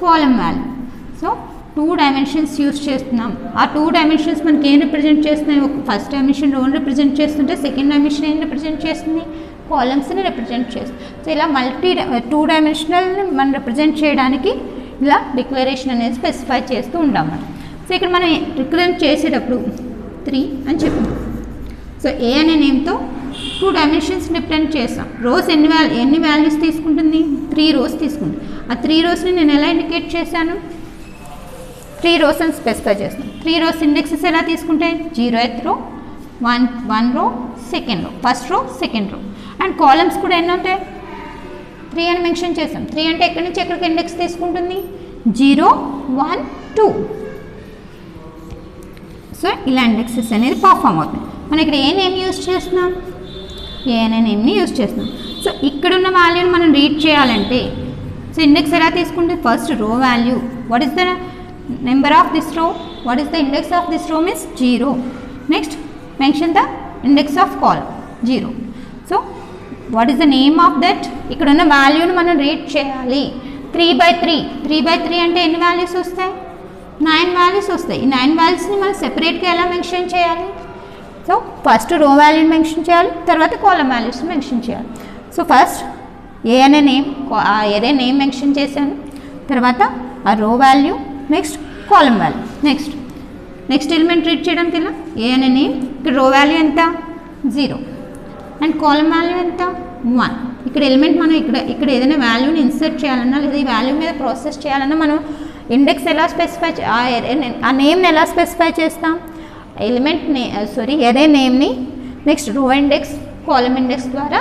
column value. So two dimensions use చేస్తున్నాం. ఆ two dimensions మనకి ఏం represent చేస్తున్నాయి, ఒక ఫస్ట్ డైమెన్షన్ రోని రిప్రజెంట్ చేస్తుంటే సెకండ్ డైమెన్షన్ ఏం రిప్రజెంట్ చేస్తుంది, కాలమ్స్ని రిప్రజెంట్ చేస్తుంది. సో ఇలా టూ డైమెన్షనల్ని మనం రిప్రజెంట్ చేయడానికి ఇలా డిక్లరేషన్ అనేది స్పెసిఫై చేస్తూ ఉంటాం మనం. సో ఇక్కడ మనం రిప్రజెంట్ చేసేటప్పుడు 3 అని చెప్పాం. సో ఏ అనే నేమ్తో టూ డైమెన్షన్స్ రిప్రజెంట్ చేస్తాం. రోస్ ఎన్ని వాల్యూస్ తీసుకుంటుంది, 3 రోస్ తీసుకుంటుంది. ఆ 3 రోస్ని నేను ఎలా ఇండికేట్ చేశాను, 3 రోస్ అని స్పెసిఫై చేస్తాను. 3 రోస్ ఇండెక్సెస్ ఎలా తీసుకుంటే 0th రో, 1 రో, second row, first row, second row. And columns కూడా ఎన్ని ఉంటాయి, 3 అని మెన్షన్ చేస్తాం. 3 అంటే ఎక్కడి నుంచి ఎక్కడికి ఇండెక్స్ తీసుకుంటుంది, 0, 1, 2. సో ఇలా ఇండెక్సెస్ అనేది పర్ఫామ్ అవుతుంది. మనం ఇక్కడ ఏ నేమ్ యూజ్ చేస్తున్నాం, ఏ అనే నేమ్ని యూజ్ చేస్తున్నాం. సో ఇక్కడున్న వాల్యూని మనం రీడ్ చేయాలంటే సో ఇండెక్స్ ఎలా తీసుకుంటే first row value, what is the number of this row, what is the index of this row means 0. Next mention the index of column 0. So what is the name of that, ఇక్కడ ఉన్న వాల్యూని మనం read చేయాలి. 3/3 అంటే ఎన్ని values వస్తాయి, 9 values వస్తాయి. ఈ 9 వాల్యూస్ని మనం సెపరేట్గా ఎలా మెన్షన్ చేయాలి, సో ఫస్ట్ రో వాల్యూని మెన్షన్ చేయాలి, తర్వాత కాలమ్ వాల్యూస్ని మెన్షన్ చేయాలి. సో ఫస్ట్ ఏ అనే నేమ్, ఆ ఎరే నేమ్ మెన్షన్ చేశాను, తర్వాత ఆ రో value, next column value, next element read చేయడానికి ఇలా ఏ అనే నేమ్. ఇక్కడ రో వాల్యూ ఎంత 0 అండ్ కాలమ్ వాల్యూ ఎంత 1. ఇక్కడ ఎలిమెంట్ మనం ఇక్కడ ఏదైనా వాల్యూని ఇన్సర్ట్ చేయాలన్నా లేదా ఈ వాల్యూ మీద ప్రాసెస్ చేయాలన్నా మనం ఇండెక్స్ ఎలా స్పెసిఫై ఆ నేమ్ని ఎలా స్పెసిఫై చేస్తాం, ఎలిమెంట్ ఎరే నేమ్ని next row index, column index ద్వారా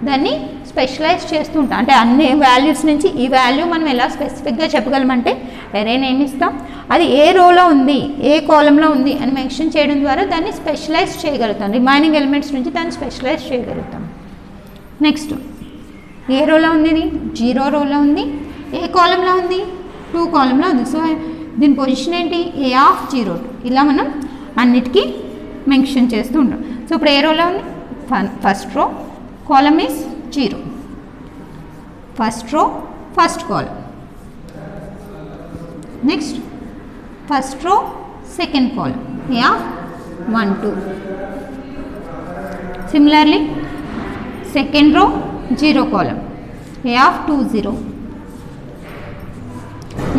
దాన్ని స్పెషలైజ్ చేస్తూ ఉంటాం. అంటే అన్ని వాల్యూస్ నుంచి ఈ వాల్యూ మనం ఎలా స్పెసిఫిక్గా చెప్పగలమంటే ఎరే నేమ్ ఇస్తాం, అది ఏ రోలో ఉంది, ఏ కాలంలో ఉంది అని మెన్షన్ చేయడం ద్వారా దాన్ని స్పెషలైజ్ చేయగలుగుతాం. రిమైనింగ్ ఎలిమెంట్స్ నుంచి దాన్ని స్పెషలైజ్ చేయగలుగుతాం. నెక్స్ట్ ఏ రోలో ఉంది, ఇది 0 రోలో ఉంది. ఏ కాలంలో ఉంది, 2 కాలంలో ఉంది. సో దీని పొజిషన్ ఏంటి, ఏ ఆఫ్ 0. ఇలా మనం అన్నిటికీ మెన్షన్ చేస్తూ ఉంటాం. సో ఇప్పుడు ఏ రోలో ఉంది, first row, column is 0, first row, first column. Next first row, second column, A of 1, 2. Similarly second row, 0 column, A of 2, 0.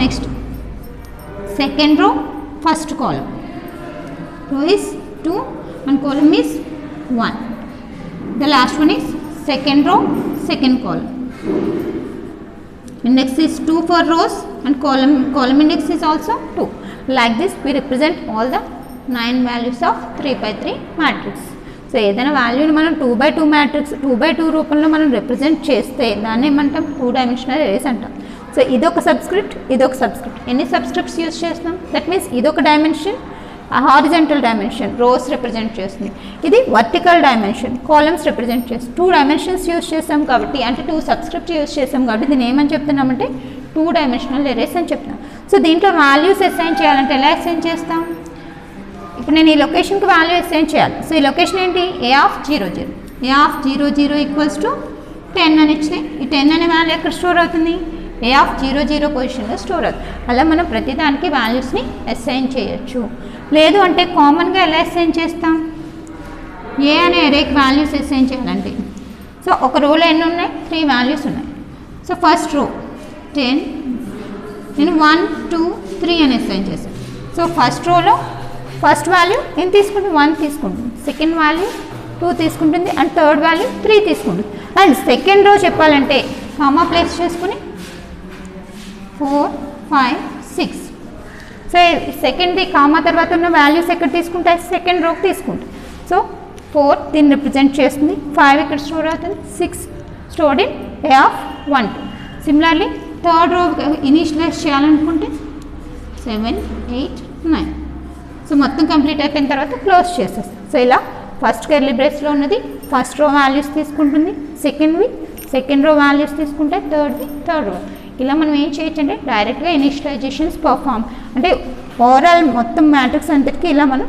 Next second row, first column, row is 2 and column is 1. The last one is second row, second column. Index is 2 for rows and column index is also 2. Like this we represent all the 9 values of 3/3 matrix. So ఏదైనా వాల్యూని మనం 2/2 matrix 2/2 రూపంలో మనం represent చేస్తే దాన్ని ఏమంటాం, 2 dimensional arrays అంటాం. So so ఇదొక సబ్స్క్రిప్ట్, ఇదొక సబ్స్క్రిప్ట్. ఎన్ని సబ్స్క్రిప్ట్స్ యూజ్ చేస్తాం? దట్ మీన్స్ ఇదొక dimension, horizontal dimension rows represent చేస్తుంది, ఇది వర్టికల్ డైమెన్షన్ కాలమ్స్ రిప్రజెంట్ చేస్తుంది. 2 డైమెన్షన్స్ యూజ్ చేస్తాం కాబట్టి, అంటే 2 సబ్స్క్రిప్ట్ యూజ్ చేస్తాం కాబట్టి దీన్ని ఏమని చెప్తున్నామంటే 2 డైమెన్షనల్ ఎరేస్ అని చెప్తున్నాం. సో దీంట్లో వాల్యూస్ అసైన్ చేయాలంటే ఎలా అసైన్ చేస్తాం? ఇప్పుడు నేను ఈ లొకేషన్కి వాల్యూ అసైన్ చేయాలి. సో ఈ లొకేషన్ ఏంటి? a of 0 0, a of 0 0 equals to 10 అని ఇస్తే ఈ 10 అనే వాల్యూ ఎక్కడ స్టోర్ అవుతుంది? a of 0 0 పొజిషన్లో స్టోర్ అవుతుంది. అలా మనం ప్రతిదానికి వాల్యూస్ని అసైన్ చేయొచ్చు. లేదు అంటే కామన్గా ఎలా అసైన్ చేస్తాం? ఏ అనే ఎరేకి వాల్యూస్ అసైన్ చేయాలంటే, సో ఒక రోలో ఎన్ని ఉన్నాయి? 3 వాల్యూస్ ఉన్నాయి. సో ఫస్ట్ రో 10, నేను 1 2 3 అని అసైన్ చేశాను. సో ఫస్ట్ రోలో ఫస్ట్ వాల్యూ ఏం తీసుకుంటుంది? 1 తీసుకుంటుంది, సెకండ్ వాల్యూ 2 తీసుకుంటుంది, అండ్ థర్డ్ వాల్యూ 3 తీసుకుంటుంది. అండ్ సెకండ్ రో చెప్పాలంటే కామా ప్లేస్ చేసుకుని 4 5 6. సో సెకండ్ది కామా తర్వాత ఉన్న వాల్యూస్ ఎక్కడ తీసుకుంటాయి? సెకండ్ రోకి తీసుకుంటాయి. సో 4 దీన్ని రిప్రజెంట్ చేస్తుంది, 5 ఇక్కడ స్టోర్ అవుతుంది, 6 stored in a of 1 2. Similarly third row initialise చేయాలనుకుంటే 7 8 9. సో మొత్తం కంప్లీట్ అయిపోయిన తర్వాత క్లోజ్ చేసేస్తాం. సో ఇలా ఫస్ట్ కర్లీ బ్రేస్లో ఉన్నది ఫస్ట్ రో వాల్యూస్ తీసుకుంటుంది, సెకండ్ రో వాల్యూస్ తీసుకుంటే థర్డ్ రో. ఇలా మనం ఏం చేయొచ్చు అంటే డైరెక్ట్గా ఇనిషియలైజేషన్స్ పర్ఫామ్, అంటే ఓవరాల్ మొత్తం మ్యాట్రిక్స్ అంతటికి ఇలా మనం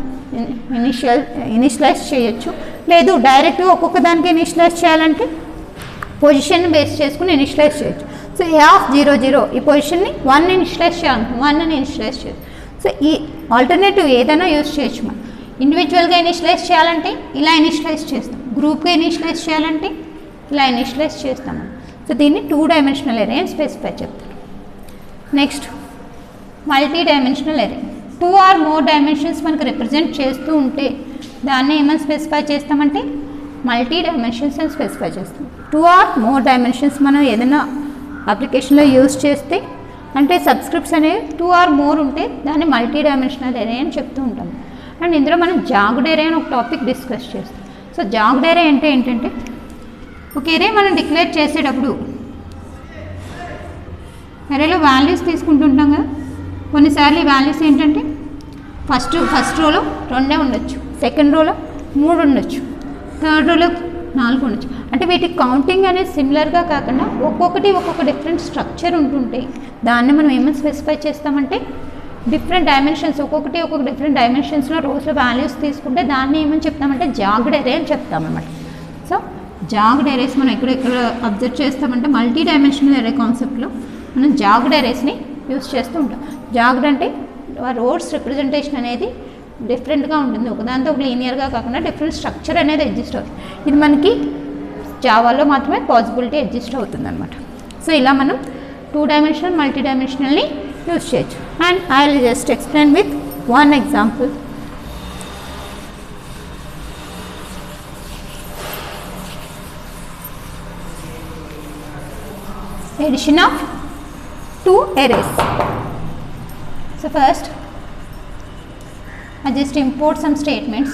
ఇనిషియలైజ్ చేయొచ్చు. లేదు డైరెక్ట్గా ఒక్కొక్క దానికి ఇనిషియలైజ్ చేయాలంటే పొజిషన్ బేస్ చేసుకుని ఇనిషియలైజ్ చేయొచ్చు. సో a of 0 0 ఈ పొజిషన్ని 1 ఇనిషియలైజ్ చేయాలంటే 1 అని ఇనిషియలైజ్ చేయొచ్చు. సో ఈ ఆల్టర్నేటివ్ ఏదైనా యూజ్ చేయొచ్చు. మనం ఇండివిజువల్గా ఇనిషియలైజ్ చేయాలంటే ఇలా ఇనిషియలైజ్ చేస్తాం, గ్రూప్గా ఇనిషియలైజ్ చేయాలంటే ఇలా ఇనిషియలైజ్ చేస్తాం. సో దీన్ని 2 డైమెన్షనల్ ఎరే అని స్పెసిఫై చెప్తారు. Next multi dimensional array. 2 or more dimensions మనకు రిప్రజెంట్ చేస్తూ ఉంటే దాన్ని ఏమని స్పెసిఫై చేస్తామంటే మల్టీ డైమెన్షన్స్ అని స్పెసిఫై చేస్తాం. 2 or more డైమెన్షన్స్ మనం ఏదైనా అప్లికేషన్లో యూజ్ చేస్తే, అంటే సబ్స్క్రిప్ట్స్ అనేవి 2 or more ఉంటే దాన్ని మల్టీ డైమెన్షనల్ ఎరే అని చెప్తూ ఉంటాం. అండ్ ఇందులో మనం జాగ్డ్ ఎరే అని ఒక టాపిక్ డిస్కస్ చేస్తాం. సో జాగ్డ్ ఎరే అంటే ఏంటంటే ఒక ఎరే మనం డిక్లేర్ చేసేటప్పుడు ఎరేలో వాల్యూస్ తీసుకుంటుంటాం కదా, కొన్నిసార్లు ఈ వాల్యూస్ ఏంటంటే ఫస్ట్ రోలో 2 ఉండొచ్చు, సెకండ్ రోలో 3 ఉండొచ్చు, థర్డ్ రోలో 4 ఉండొచ్చు. అంటే వీటికి కౌంటింగ్ అనేది సిమిలర్గా కాకుండా ఒక్కొక్కటి ఒక్కొక్క డిఫరెంట్ స్ట్రక్చర్ ఉంటుంటే దాన్ని మనం ఏమని స్పెసిఫై చేస్తామంటే డిఫరెంట్ డైమెన్షన్స్, ఒక్కొక్కటి ఒక్కొక్క డిఫరెంట్ డైమెన్షన్స్లో రోజులో వాల్యూస్ తీసుకుంటే దాన్ని ఏమని చెప్తామంటే జాగ్డ్ ఎరే అని చెప్తామన్నమాట. సో జాగ్డ్ ఎరేస్ మనం ఎక్కడ అబ్జర్వ్ చేస్తామంటే మల్టీ డైమెన్షనల్ ఎరే కాన్సెప్ట్లో మనం జాగ్డ్ ఎరేస్ని యూస్ చేస్తూ ఉంటాం. జాగ్డ్ అంటే రోడ్స్ రిప్రజెంటేషన్ అనేది డిఫరెంట్గా ఉంటుంది, ఒకదాంతో ఒక లీనియర్గా కాకుండా డిఫరెంట్ స్ట్రక్చర్ అనేది ఎగ్జిస్ట్ అవుతుంది. ఇది మనకి జావాలో మాత్రమే పాసిబిలిటీ ఎగ్జిస్ట్ అవుతుంది అనమాట. సో ఇలా మనం 2 డైమెన్షనల్ మల్టీ డైమెన్షనల్ని యూస్ చేయొచ్చు. And I will just explain with one example. Addition of 2 arrays. So first I just import some statements.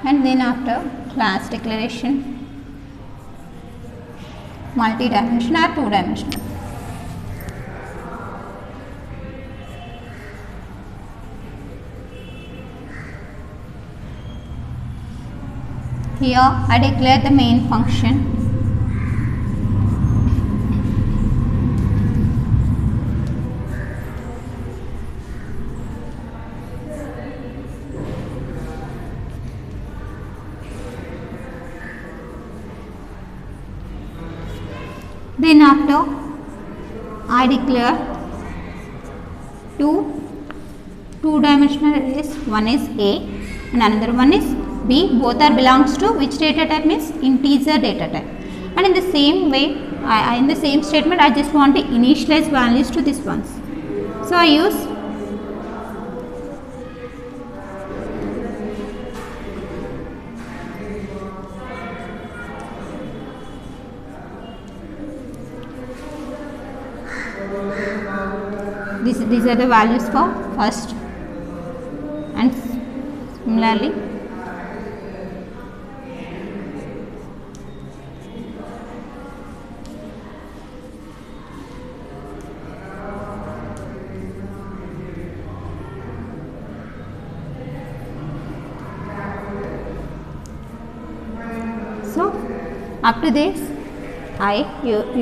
And then after class declaration, multi-dimensional or 2-dimensional. Here I declare the main function. Then after I declare two-dimensional arrays. One is A and another one is B. Both are belongs to which data type? Means integer data type. And in the same way, in the same statement, I just want to initialize values to these ones. So I use These are the values for first, and similarly so up to this I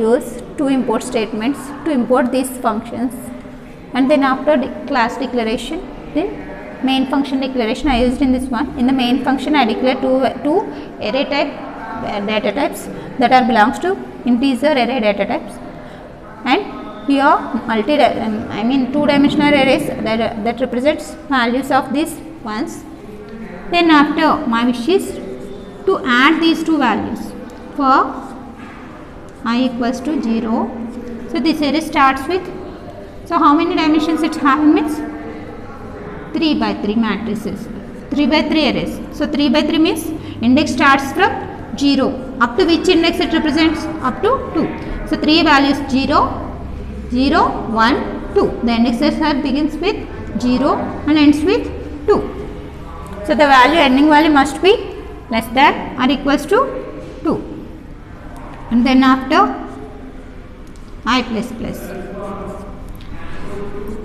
use two import statements to import these functions, and then after class declaration, then main function declaration I used in this one. In the main function I declare two array type data types that are belongs to integer array data types, and here two-dimensional arrays that represents values of these ones. Then after my wish is to add these two values for I equals to 0. So this array starts with, so how many dimensions it has means 3 by 3 matrices, 3 by 3 arrays. So 3 by 3 means index starts from 0 up to which index it represents, up to 2. So 3 values 0, 0, 1, 2. The indexes begins with 0 and ends with 2. So the ending value must be less than or equals to 2. And then after I plus plus.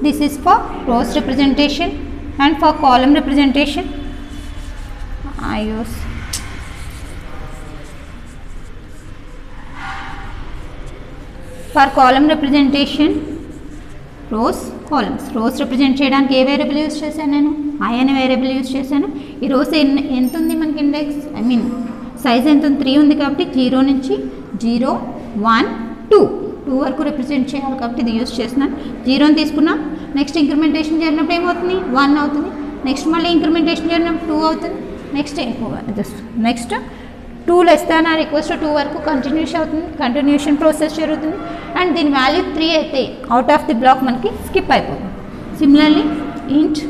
This is for rows representation, and for column representation I use for column representation rows, columns. Rows represent చేయడానికి ఏ variable use చేశాను నేను, I అనే variable use చేశాను. ఈ rose ఎంత ఉంది మనకి index, size ఎంత ఉంది, 3 ఉంది కాబట్టి 0 నుంచి 0, 1, 2 వరకు రిప్రజెంట్ చేయాలి కాబట్టి ఇది యూస్ చేస్తున్నాను. 0 తీసుకున్నాం, నెక్స్ట్ ఇంక్రిమెంటేషన్ చేసినప్పుడు ఏమవుతుంది 1 అవుతుంది, నెక్స్ట్ మళ్ళీ ఇంక్రిమెంటేషన్ చేసినప్పుడు 2 అవుతుంది, next 2 less than or equals to 2 వరకు కంటిన్యూషన్ ప్రాసెస్ జరుగుతుంది. అండ్ దీని వాల్యూ 3 అయితే అవుట్ ఆఫ్ ది బ్లాక్ మనకి స్కిప్ అయిపోతుంది. సిమిలర్లీ ఇంట్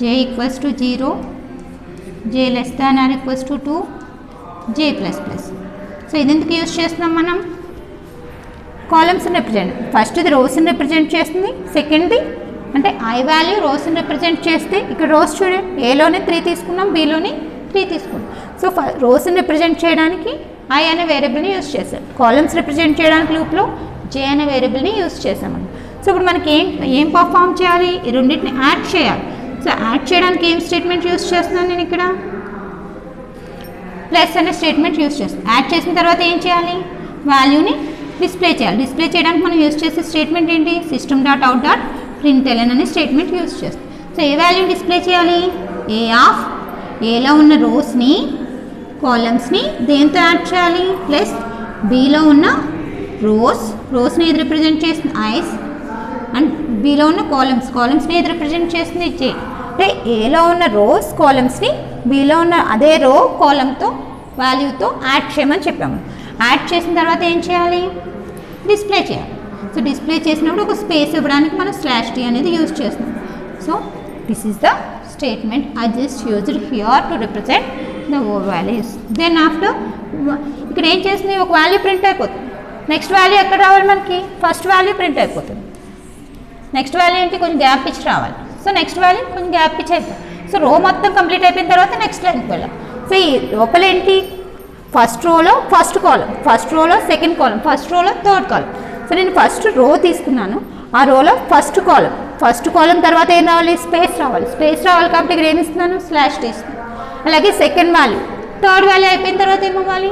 j equals to 0, j less than or equals to 2, j plus plus. So ఇది ఎందుకు యూజ్ చేస్తున్నాం మనం, కాలమ్స్ని రిప్రజెంట్, ఫస్ట్ ఇది రోస్ని రిప్రజెంట్ చేస్తుంది, సెకండ్ది అంటే I వాల్యూ రోస్ని రిప్రజెంట్ చేస్తే ఇక్కడ రోస్ చూడండి, ఏలోనే 3 తీసుకున్నాం, బీలోని 3 తీసుకున్నాం. సో రోస్ని రిప్రజెంట్ చేయడానికి I అనే వేరియబుల్ని యూజ్ చేసాం, కాలమ్స్ రిప్రజెంట్ చేయడానికి లూప్లో j అనే వేరియబుల్ని యూజ్ చేసామని. సో ఇప్పుడు మనకి ఏం పర్ఫామ్ చేయాలి, ఈ రెండింటిని యాడ్ చేయాలి. సో యాడ్ చేయడానికి ఏం స్టేట్మెంట్ యూజ్ చేస్తున్నాను నేను, ఇక్కడ ప్లస్ అనే స్టేట్మెంట్ యూజ్ చేస్తాను. యాడ్ చేసిన తర్వాత ఏం చేయాలి, వాల్యూని డిస్ప్లే చేయాలి. డిస్ప్లే చేయడానికి మనం యూజ్ చేసే స్టేట్మెంట్ ఏంటి, system.out.println అనే స్టేట్మెంట్ యూజ్ చేస్తాం. సో ఏ వాల్యూని డిస్ప్లే చేయాలి, ఏలో ఉన్న రోస్ని కాలమ్స్ని దేంతో యాడ్ చేయాలి, ప్లస్ బీలో ఉన్న రోస్ని ఏది రిప్రజెంట్ చేస్తుంది ఐస్, అండ్ బీలో ఉన్న కాలమ్స్ని ఏది రిప్రజెంట్ చేస్తుంది జే. అంటే ఏలో ఉన్న రోస్ కాలమ్స్ని బీలో ఉన్న అదే రో కాలమ్తో వాల్యూతో యాడ్ చేయమని చెప్పాము. యాడ్ చేసిన తర్వాత ఏం చేయాలి, డిస్ప్లే చేయాలి. సో డిస్ప్లే చేసినప్పుడు ఒక స్పేస్ ఇవ్వడానికి మనం /t అనేది యూజ్ చేస్తున్నాం. So this is the statement I just used here to represent the values. Then after ఇక్కడ ఏం చేస్తుంది, ఒక వాల్యూ ప్రింట్ అయిపోతుంది, నెక్స్ట్ వాల్యూ ఎక్కడ రావాలి మనకి, ఫస్ట్ వాల్యూ ప్రింట్ అయిపోతుంది. నెక్స్ట్ వాల్యూ ఏంటి, కొంచెం గ్యాప్ ఇచ్చి రావాలి. సో నెక్స్ట్ వాల్యూ కొంచెం గ్యాప్ ఇచ్చి అయిపోతుంది. సో రో మొత్తం కంప్లీట్ అయిపోయిన తర్వాత నెక్స్ట్ లైన్కి వెళ్ళాలి. సో ఈ లోపల ఏంటి, ఫస్ట్ రోలో ఫస్ట్ కాలం, ఫస్ట్ రోలో సెకండ్ కాలం, ఫస్ట్ రోలో థర్డ్ కాలం. సో నేను ఫస్ట్ రో తీసుకున్నాను, ఆ రోలో ఫస్ట్ కాలం తర్వాత ఏం రావాలి, స్పేస్ రావాలి కాబట్టి ఇక్కడ ఏమి ఇస్తున్నాను, /t ఇస్తున్నాను. అలాగే సెకండ్ వాల్యూ, థర్డ్ వాల్యూ అయిపోయిన తర్వాత ఏమవ్వాలి,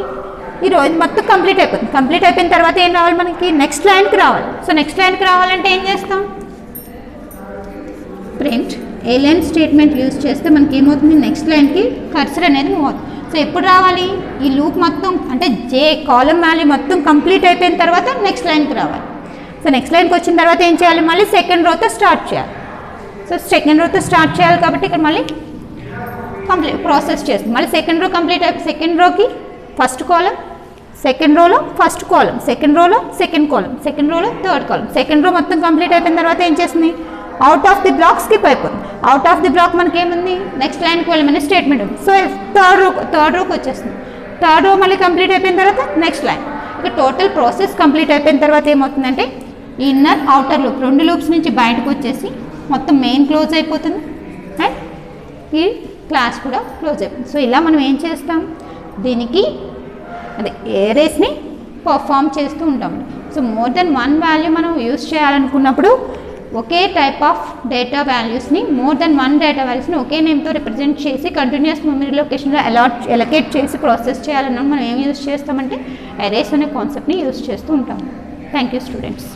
ఈ రో మొత్తం కంప్లీట్ అయిపోతుంది. కంప్లీట్ అయిపోయిన తర్వాత ఏం రావాలి మనకి, నెక్స్ట్ లైన్కి రావాలి. సో నెక్స్ట్ లైన్కి రావాలంటే ఏం చేస్తాం, ప్రింట్ ln స్టేట్మెంట్ యూజ్ చేస్తే మనకి ఏమవుతుంది, నెక్స్ట్ లైన్కి కర్సర్ అనేది మూవ్ అవుతుంది. సో ఎప్పుడు రావాలి, ఈ లూప్ మొత్తం అంటే జే కాలం వాల్యూ మొత్తం కంప్లీట్ అయిపోయిన తర్వాత నెక్స్ట్ లైన్కి రావాలి. సో నెక్స్ట్ లైన్కి వచ్చిన తర్వాత ఏం చేయాలి, మళ్ళీ సెకండ్ రోతో స్టార్ట్ చేయాలి. సో సెకండ్ రోతో స్టార్ట్ చేయాలి కాబట్టి ఇక్కడ మళ్ళీ కంప్లీట్ ప్రాసెస్ చేస్తుంది. మళ్ళీ సెకండ్ రో కంప్లీట్ అయిపోయి సెకండ్ రోకి ఫస్ట్ కాలం, సెకండ్ రోలో ఫస్ట్ కాలం, సెకండ్ రోలో సెకండ్ కాలం, సెకండ్ రోలో థర్డ్ కాలం. సెకండ్ రో మొత్తం కంప్లీట్ అయిపోయిన తర్వాత ఏం చేస్తుంది, out of the block skip అయిపోతుంది. అవుట్ ఆఫ్ ది బ్లాక్ మనకి ఏముంది, నెక్స్ట్ లైన్కి వెళ్ళమనే స్టేట్మెంట్ ఉంది. సో థర్డ్ రోకి వచ్చేస్తుంది. థర్డ్ రో మళ్ళీ కంప్లీట్ అయిపోయిన తర్వాత నెక్స్ట్ లైన్. ఇక టోటల్ ప్రాసెస్ కంప్లీట్ అయిపోయిన తర్వాత ఏమవుతుందంటే ఇన్నర్ అవుటర్ లూప్ 2 లూప్స్ నుంచి బయటకు వచ్చేసి మొత్తం మెయిన్ క్లోజ్ అయిపోతుంది అండ్ ఈ క్లాస్ కూడా క్లోజ్ అయిపోతుంది. సో ఇలా మనం ఏం చేస్తాం, దీనికి అదే ఏరేస్ని పర్ఫామ్ చేస్తూ ఉంటాం. సో మోర్ దెన్ 1 వాల్యూ మనం యూస్ చేయాలనుకున్నప్పుడు ఒకే టైప్ ఆఫ్ డేటా వాల్యూస్ని మోర్ దెన్ 1 డేటా వాల్యూస్ని ఒకే నేమ్తో రిప్రజెంట్ చేసి కంటిన్యూస్ మెమరీ లొకేషన్లో ఎలకేట్ చేసి ప్రాసెస్ చేయాలన్నా మనం ఏం యూస్ చేస్తామంటే అరేస్ అనే కాన్సెప్ట్ని యూస్ చేస్తూ ఉంటాం. Thank you students.